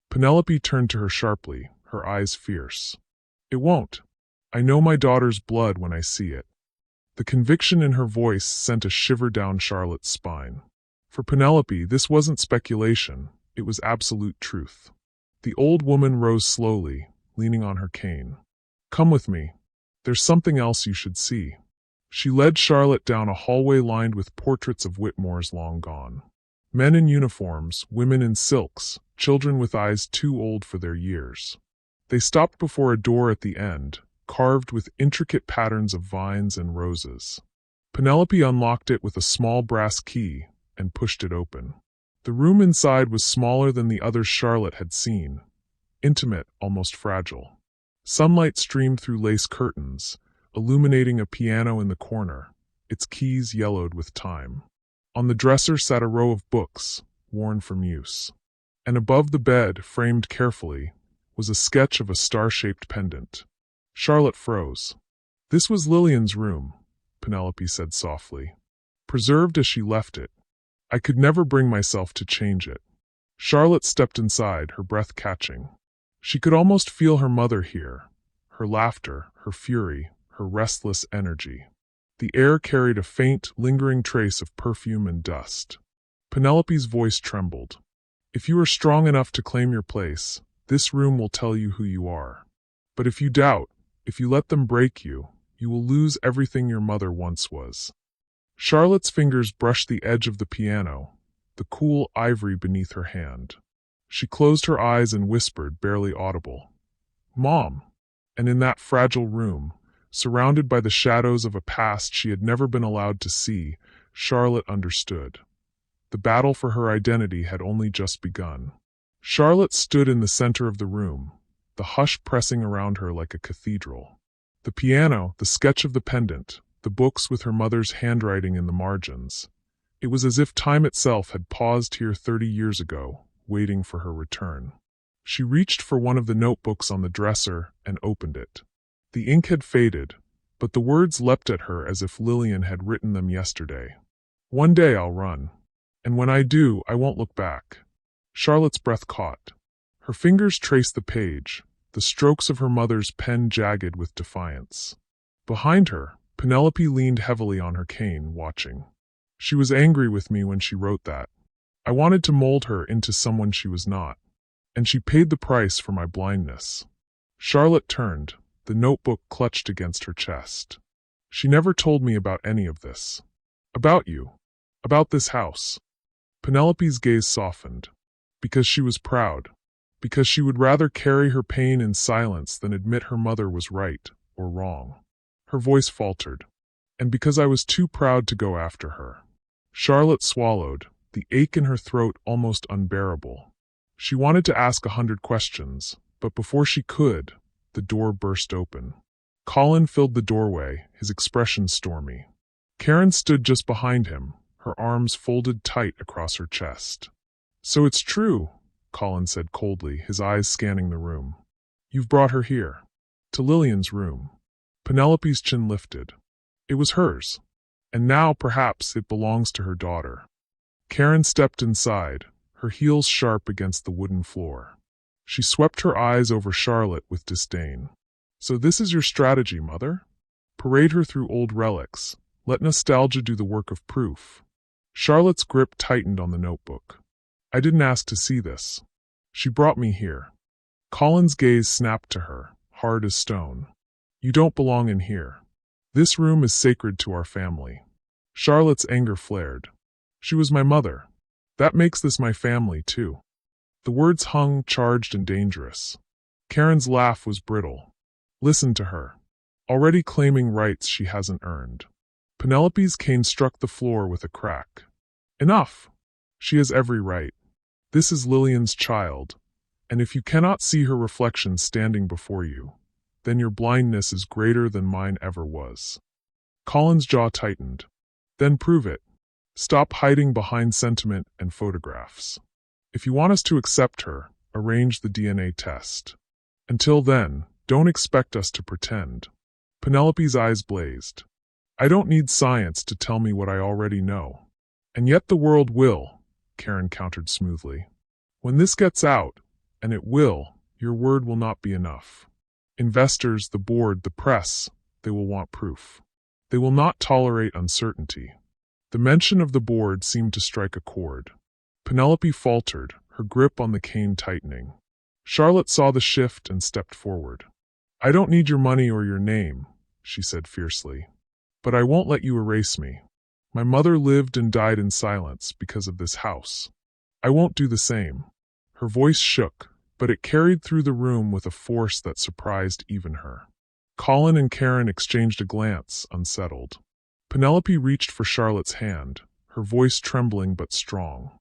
Penelope turned to her sharply, her eyes fierce. It won't. I know my daughter's blood when I see it. The conviction in her voice sent a shiver down Charlotte's spine. For Penelope, this wasn't speculation, it was absolute truth. The old woman rose slowly, leaning on her cane. Come with me. There's something else you should see. She led Charlotte down a hallway lined with portraits of Whitmores long gone. Men in uniforms, women in silks, children with eyes too old for their years. They stopped before a door at the end, carved with intricate patterns of vines and roses. Penelope unlocked it with a small brass key and pushed it open. The room inside was smaller than the others Charlotte had seen, intimate, almost fragile. Sunlight streamed through lace curtains, illuminating a piano in the corner, its keys yellowed with time. On the dresser sat a row of books, worn from use. And above the bed, framed carefully, was a sketch of a star-shaped pendant. Charlotte froze. This was Lillian's room, Penelope said softly. Preserved as she left it. I could never bring myself to change it. Charlotte stepped inside, her breath catching. She could almost feel her mother here, her laughter, her fury, her restless energy. The air carried a faint, lingering trace of perfume and dust. Penelope's voice trembled. If you are strong enough to claim your place, this room will tell you who you are. But if you doubt, if you let them break you, you will lose everything your mother once was. Charlotte's fingers brushed the edge of the piano, the cool ivory beneath her hand. She closed her eyes and whispered, barely audible, "Mom." And in that fragile room, surrounded by the shadows of a past she had never been allowed to see, Charlotte understood. The battle for her identity had only just begun. Charlotte stood in the center of the room, the hush pressing around her like a cathedral. The piano, the sketch of the pendant, the books with her mother's handwriting in the margins. It was as if time itself had paused here 30 years ago, waiting for her return. She reached for one of the notebooks on the dresser and opened it. The ink had faded, but the words leapt at her as if Lillian had written them yesterday. One day I'll run. And when I do, I won't look back. Charlotte's breath caught. Her fingers traced the page, the strokes of her mother's pen jagged with defiance. Behind her, Penelope leaned heavily on her cane, watching. She was angry with me when she wrote that. I wanted to mold her into someone she was not. And she paid the price for my blindness. Charlotte turned, the notebook clutched against her chest. She never told me about any of this. About you. About this house. Penelope's gaze softened. Because she was proud. Because she would rather carry her pain in silence than admit her mother was right or wrong. Her voice faltered. And because I was too proud to go after her. Charlotte swallowed, the ache in her throat almost unbearable. She wanted to ask 100 questions, but before she could, the door burst open. Colin filled the doorway, his expression stormy. Karen stood just behind him, her arms folded tight across her chest. So it's true, Colin said coldly, his eyes scanning the room. You've brought her here. To Lillian's room. Penelope's chin lifted. It was hers. And now, perhaps, it belongs to her daughter. Karen stepped inside, her heels sharp against the wooden floor. She swept her eyes over Charlotte with disdain. So this is your strategy, Mother? Parade her through old relics. Let nostalgia do the work of proof. Charlotte's grip tightened on the notebook. I didn't ask to see this. She brought me here. Colin's gaze snapped to her, hard as stone. You don't belong in here. This room is sacred to our family. Charlotte's anger flared. She was my mother. That makes this my family, too. The words hung, charged and dangerous. Karen's laugh was brittle. Listen to her. already claiming rights she hasn't earned. Penelope's cane struck the floor with a crack. Enough! She has every right. This is Lillian's child, and if you cannot see her reflection standing before you, then your blindness is greater than mine ever was. Colin's jaw tightened. Then prove it. Stop hiding behind sentiment and photographs. If you want us to accept her, arrange the DNA test. Until then, don't expect us to pretend. Penelope's eyes blazed. I don't need science to tell me what I already know. And yet the world will, Karen countered smoothly. When this gets out, and it will, your word will not be enough. Investors, the board, the press, they will want proof. They will not tolerate uncertainty. The mention of the board seemed to strike a chord. Penelope faltered, her grip on the cane tightening. Charlotte saw the shift and stepped forward. I don't need your money or your name, she said fiercely. But I won't let you erase me. My mother lived and died in silence because of this house. I won't do the same. Her voice shook, but it carried through the room with a force that surprised even her. Colin and Karen exchanged a glance, unsettled. Penelope reached for Charlotte's hand, her voice trembling but strong.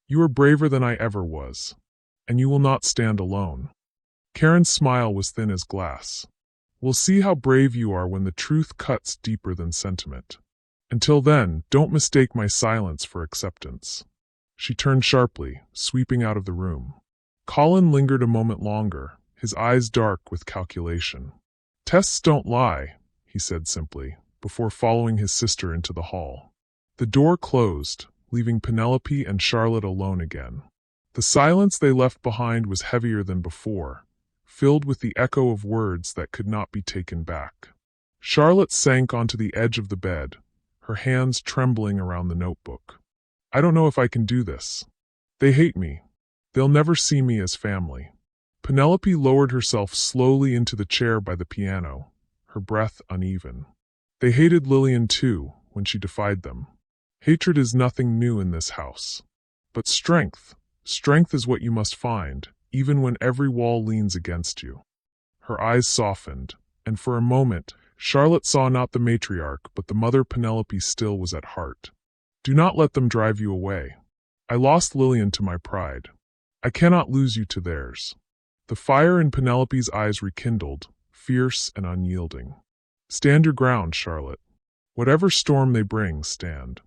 You are braver than I ever was, and you will not stand alone. Karen's smile was thin as glass. We'll see how brave you are when the truth cuts deeper than sentiment. Until then, don't mistake my silence for acceptance. She turned sharply, sweeping out of the room. Colin lingered a moment longer, his eyes dark with calculation. Tests don't lie, he said simply, before following his sister into the hall. The door closed, leaving Penelope and Charlotte alone again. The silence they left behind was heavier than before, filled with the echo of words that could not be taken back. Charlotte sank onto the edge of the bed, her hands trembling around the notebook. I don't know if I can do this. They hate me. They'll never see me as family. Penelope lowered herself slowly into the chair by the piano, her breath uneven. They hated Lillian too, when she defied them. Hatred is nothing new in this house. But strength is what you must find, even when every wall leans against you. Her eyes softened, and for a moment, Charlotte saw not the matriarch, but the mother Penelope still was at heart. Do not let them drive you away. I lost Lillian to my pride. I cannot lose you to theirs. The fire in Penelope's eyes rekindled, fierce and unyielding. Stand your ground, Charlotte. Whatever storm they bring, stand.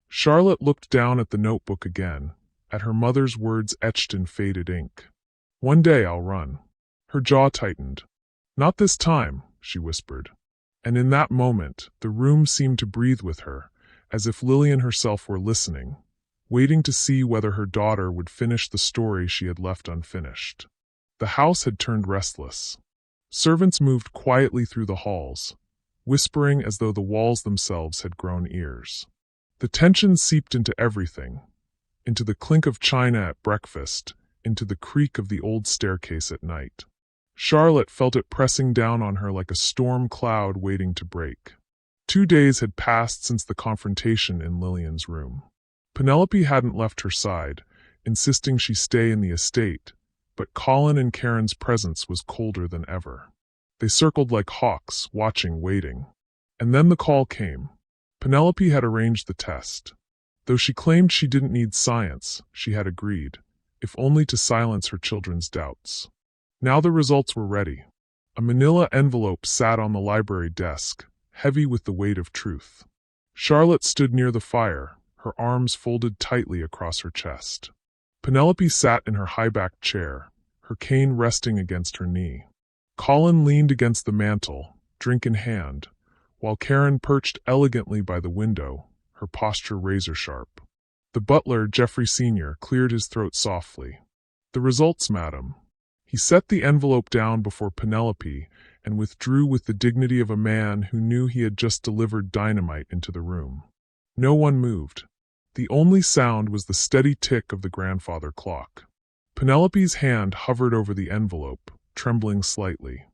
Charlotte looked down at the notebook again, at her mother's words etched in faded ink. One day I'll run. Her jaw tightened. Not this time, she whispered. And in that moment, the room seemed to breathe with her, as if Lillian herself were listening, waiting to see whether her daughter would finish the story she had left unfinished. The house had turned restless. Servants moved quietly through the halls, whispering as though the walls themselves had grown ears. The tension seeped into everything, into the clink of china at breakfast, into the creak of the old staircase at night. Charlotte felt it pressing down on her like a storm cloud waiting to break. 2 days had passed since the confrontation in Lillian's room. Penelope hadn't left her side, insisting she stay in the estate, but Colin and Karen's presence was colder than ever. They circled like hawks, watching, waiting. And then the call came. Penelope had arranged the test. Though she claimed she didn't need science, she had agreed, if only to silence her children's doubts. Now the results were ready. A manila envelope sat on the library desk, heavy with the weight of truth. Charlotte stood near the fire, her arms folded tightly across her chest. Penelope sat in her high-backed chair, her cane resting against her knee. Colin leaned against the mantel, drink in hand, while Karen perched elegantly by the window, her posture razor-sharp. The butler, Geoffrey Sr., cleared his throat softly. The results, madam. He set the envelope down before Penelope and withdrew with the dignity of a man who knew he had just delivered dynamite into the room. No one moved. The only sound was the steady tick of the grandfather clock. Penelope's hand hovered over the envelope, trembling slightly.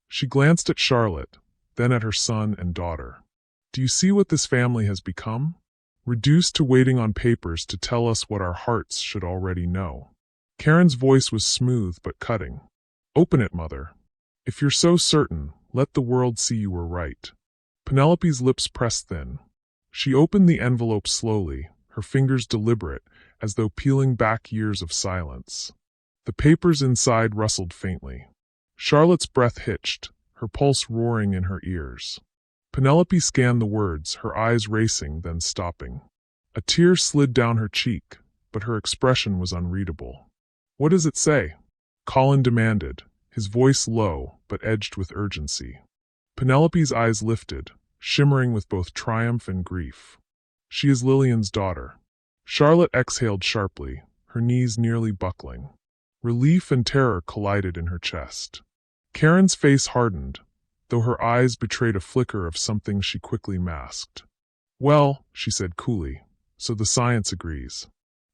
She glanced at Charlotte, then at her son and daughter. Do you see what this family has become? Reduced to waiting on papers to tell us what our hearts should already know. Karen's voice was smooth but cutting. Open it, mother. If you're so certain, Let the world see you were right. Penelope's lips pressed thin. She opened the envelope slowly, her fingers deliberate, as though peeling back years of silence. The papers inside rustled faintly. Charlotte's breath hitched, her pulse roaring in her ears. Penelope scanned the words, her eyes racing, then stopping. A tear slid down her cheek, but her expression was unreadable. "What does it say?" Colin demanded, his voice low but edged with urgency. Penelope's eyes lifted, shimmering with both triumph and grief. "She is Lillian's daughter." Charlotte exhaled sharply, her knees nearly buckling. Relief and terror collided in her chest. Karen's face hardened, though her eyes betrayed a flicker of something she quickly masked. "Well," she said coolly, "so the science agrees.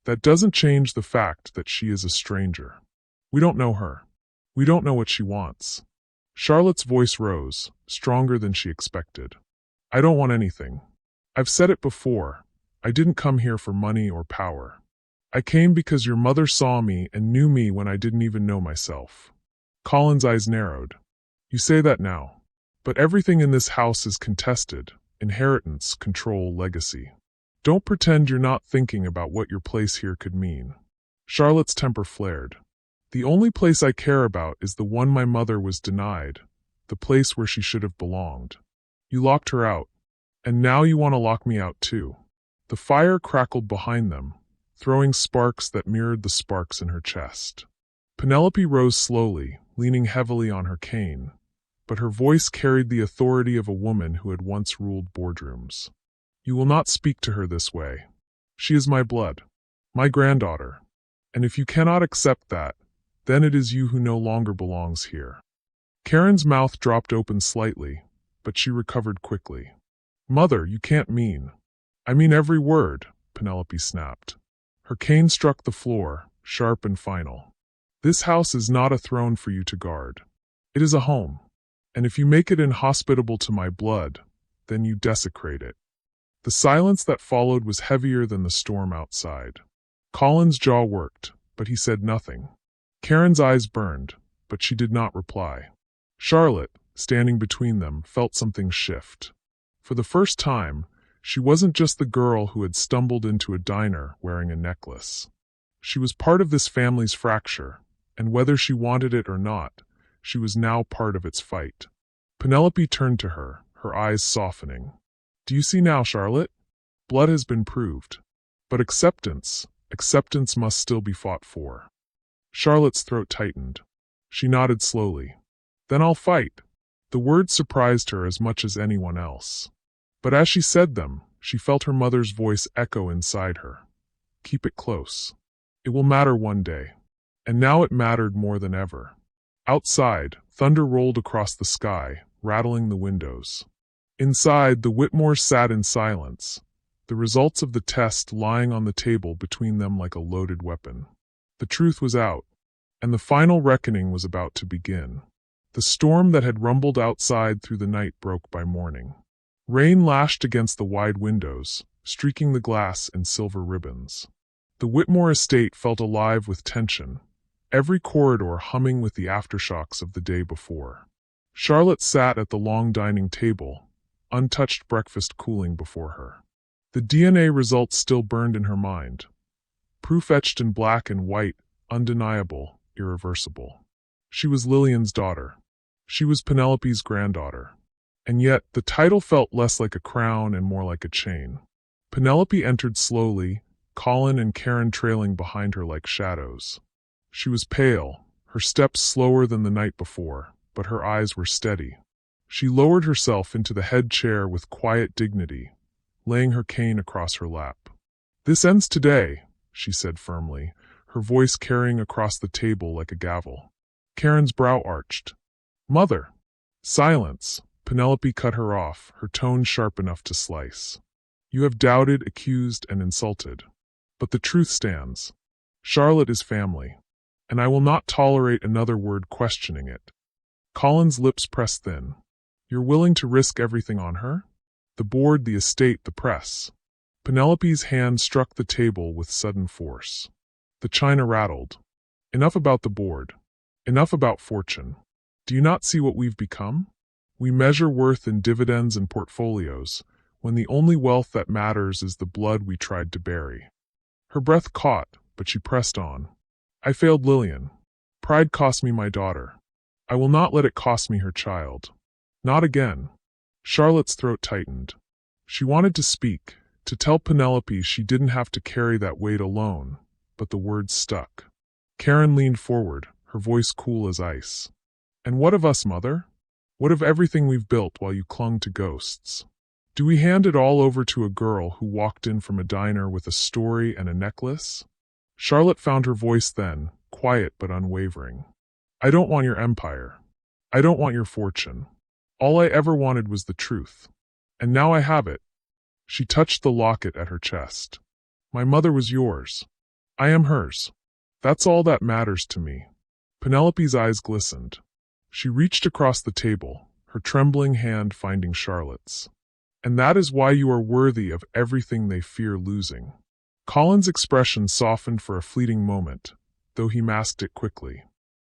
That doesn't change the fact that she is a stranger. We don't know her. We don't know what she wants." Charlotte's voice rose, stronger than she expected. "I don't want anything. I've said it before. I didn't come here for money or power. I came because your mother saw me and knew me when I didn't even know myself." Colin's eyes narrowed. "You say that now. But everything in this house is contested: inheritance, control, legacy. Don't pretend you're not thinking about what your place here could mean." Charlotte's temper flared. "The only place I care about is the one my mother was denied, the place where she should have belonged. You locked her out, and now you want to lock me out too." The fire crackled behind them, throwing sparks that mirrored the sparks in her chest. Penelope rose slowly, leaning heavily on her cane, but her voice carried the authority of a woman who had once ruled boardrooms. "You will not speak to her this way. She is my blood, my granddaughter, and if you cannot accept that, then it is you who no longer belongs here." Karen's mouth dropped open slightly, but she recovered quickly. "Mother, you can't mean—" "I mean every word," Penelope snapped. Her cane struck the floor, sharp and final. "This house is not a throne for you to guard. It is a home. And if you make it inhospitable to my blood, then you desecrate it." The silence that followed was heavier than the storm outside. Colin's jaw worked, but he said nothing. Karen's eyes burned, but she did not reply. Charlotte, standing between them, felt something shift. For the first time, she wasn't just the girl who had stumbled into a diner wearing a necklace. She was part of this family's fracture, and whether she wanted it or not, she was now part of its fight. Penelope turned to her, her eyes softening. "Do you see now, Charlotte? Blood has been proved. But acceptance must still be fought for." Charlotte's throat tightened. She nodded slowly. "Then I'll fight." The words surprised her as much as anyone else. But as she said them, she felt her mother's voice echo inside her. "Keep it close. It will matter one day." And now it mattered more than ever. Outside, thunder rolled across the sky, rattling the windows. Inside, the Whitmores sat in silence, the results of the test lying on the table between them like a loaded weapon. The truth was out, and the final reckoning was about to begin. The storm that had rumbled outside through the night broke by morning. Rain lashed against the wide windows, streaking the glass in silver ribbons. The Whitmore estate felt alive with tension, every corridor humming with the aftershocks of the day before. Charlotte sat at the long dining table, untouched breakfast cooling before her. The DNA results still burned in her mind. Proof etched in black and white, undeniable, irreversible. She was Lillian's daughter. She was Penelope's granddaughter. And yet, the title felt less like a crown and more like a chain. Penelope entered slowly, Colin and Karen trailing behind her like shadows. She was pale, her steps slower than the night before, but her eyes were steady. She lowered herself into the head chair with quiet dignity, laying her cane across her lap. "This ends today," she said firmly, her voice carrying across the table like a gavel. Karen's brow arched. "Mother!" "Silence!" Penelope cut her off, her tone sharp enough to slice. "You have doubted, accused, and insulted. But the truth stands. Charlotte is family, and I will not tolerate another word questioning it." Colin's lips pressed thin. "You're willing to risk everything on her? The board, the estate, the press." Penelope's hand struck the table with sudden force. The china rattled. "Enough about the board. Enough about fortune. Do you not see what we've become? We measure worth in dividends and portfolios, when the only wealth that matters is the blood we tried to bury. Her breath caught, but she pressed on. I failed Lillian. Pride cost me my daughter. I will not let it cost me her child. Not again. Charlotte's throat tightened. She wanted to speak, to tell Penelope she didn't have to carry that weight alone, but the words stuck. Karen leaned forward, her voice cool as ice. And what of us, Mother? What of everything we've built while you clung to ghosts? Do we hand it all over to a girl who walked in from a diner with a story and a necklace? Charlotte found her voice then, quiet but unwavering. I don't want your empire. I don't want your fortune. All I ever wanted was the truth. And now I have it. She touched the locket at her chest. My mother was yours. I am hers. That's all that matters to me. Penelope's eyes glistened. She reached across the table, her trembling hand finding Charlotte's. And that is why you are worthy of everything they fear losing. Colin's expression softened for a fleeting moment, though he masked it quickly.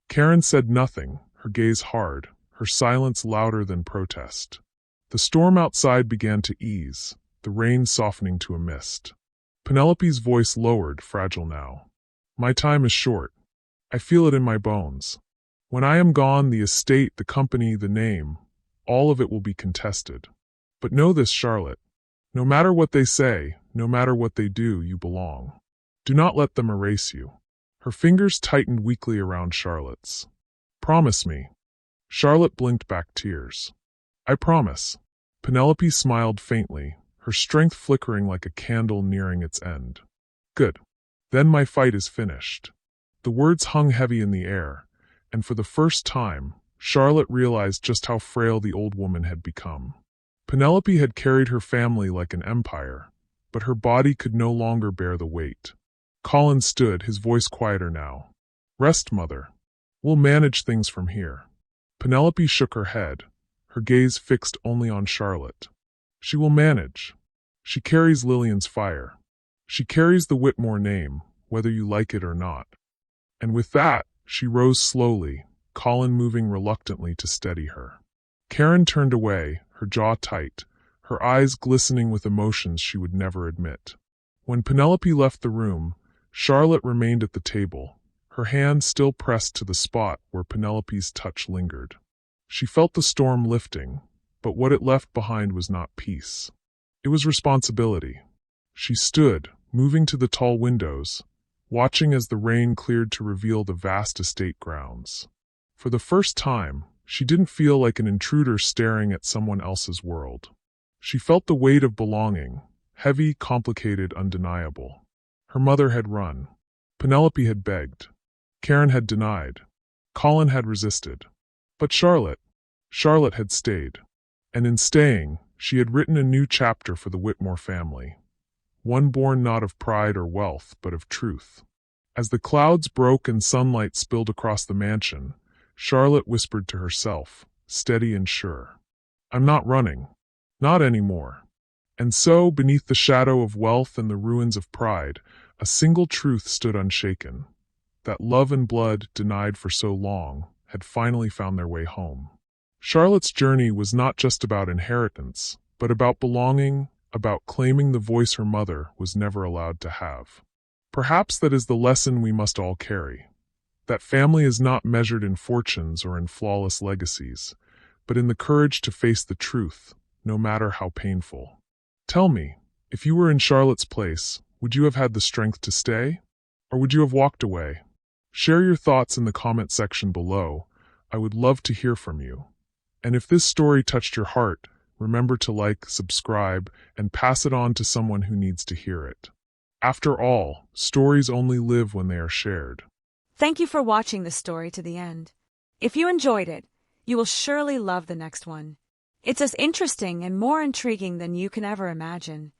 Karen said nothing, her gaze hard, her silence louder than protest. The storm outside began to ease, the rain softening to a mist. Penelope's voice lowered, fragile now. My time is short. I feel it in my bones. When I am gone, the estate, the company, the name, all of it will be contested. But know this, Charlotte. No matter what they say, no matter what they do, you belong. Do not let them erase you. Her fingers tightened weakly around Charlotte's. Promise me. Charlotte blinked back tears. I promise. Penelope smiled faintly, her strength flickering like a candle nearing its end. Good. Then my fight is finished. The words hung heavy in the air, and for the first time, Charlotte realized just how frail the old woman had become. Penelope had carried her family like an empire, but her body could no longer bear the weight. Colin stood, his voice quieter now. Rest, Mother. We'll manage things from here. Penelope shook her head, her gaze fixed only on Charlotte. She will manage. She carries Lillian's fire. She carries the Whitmore name, whether you like it or not. And with that, she rose slowly, Colin moving reluctantly to steady her. Karen turned away, her jaw tight, her eyes glistening with emotions she would never admit. When Penelope left the room, Charlotte remained at the table, her hand still pressed to the spot where Penelope's touch lingered. She felt the storm lifting, but what it left behind was not peace. It was responsibility. She stood, moving to the tall windows, watching as the rain cleared to reveal the vast estate grounds. For the first time, she didn't feel like an intruder staring at someone else's world. She felt the weight of belonging, heavy, complicated, undeniable. Her mother had run. Penelope had begged. Karen had denied. Colin had resisted. But Charlotte had stayed. And in staying, she had written a new chapter for the Whitmore family. One born not of pride or wealth, but of truth. As the clouds broke and sunlight spilled across the mansion, Charlotte whispered to herself, steady and sure. I'm not running. Not anymore. And so, beneath the shadow of wealth and the ruins of pride, a single truth stood unshaken. That love and blood, denied for so long, had finally found their way home. Charlotte's journey was not just about inheritance, but about belonging, about claiming the voice her mother was never allowed to have. Perhaps that is the lesson we must all carry. That family is not measured in fortunes or in flawless legacies, but in the courage to face the truth, no matter how painful. Tell me, if you were in Charlotte's place, would you have had the strength to stay? Or would you have walked away? Share your thoughts in the comment section below. I would love to hear from you. And if this story touched your heart, remember to like, subscribe, and pass it on to someone who needs to hear it. After all, stories only live when they are shared. Thank you for watching this story to the end. If you enjoyed it, you will surely love the next one. It's as interesting and more intriguing than you can ever imagine.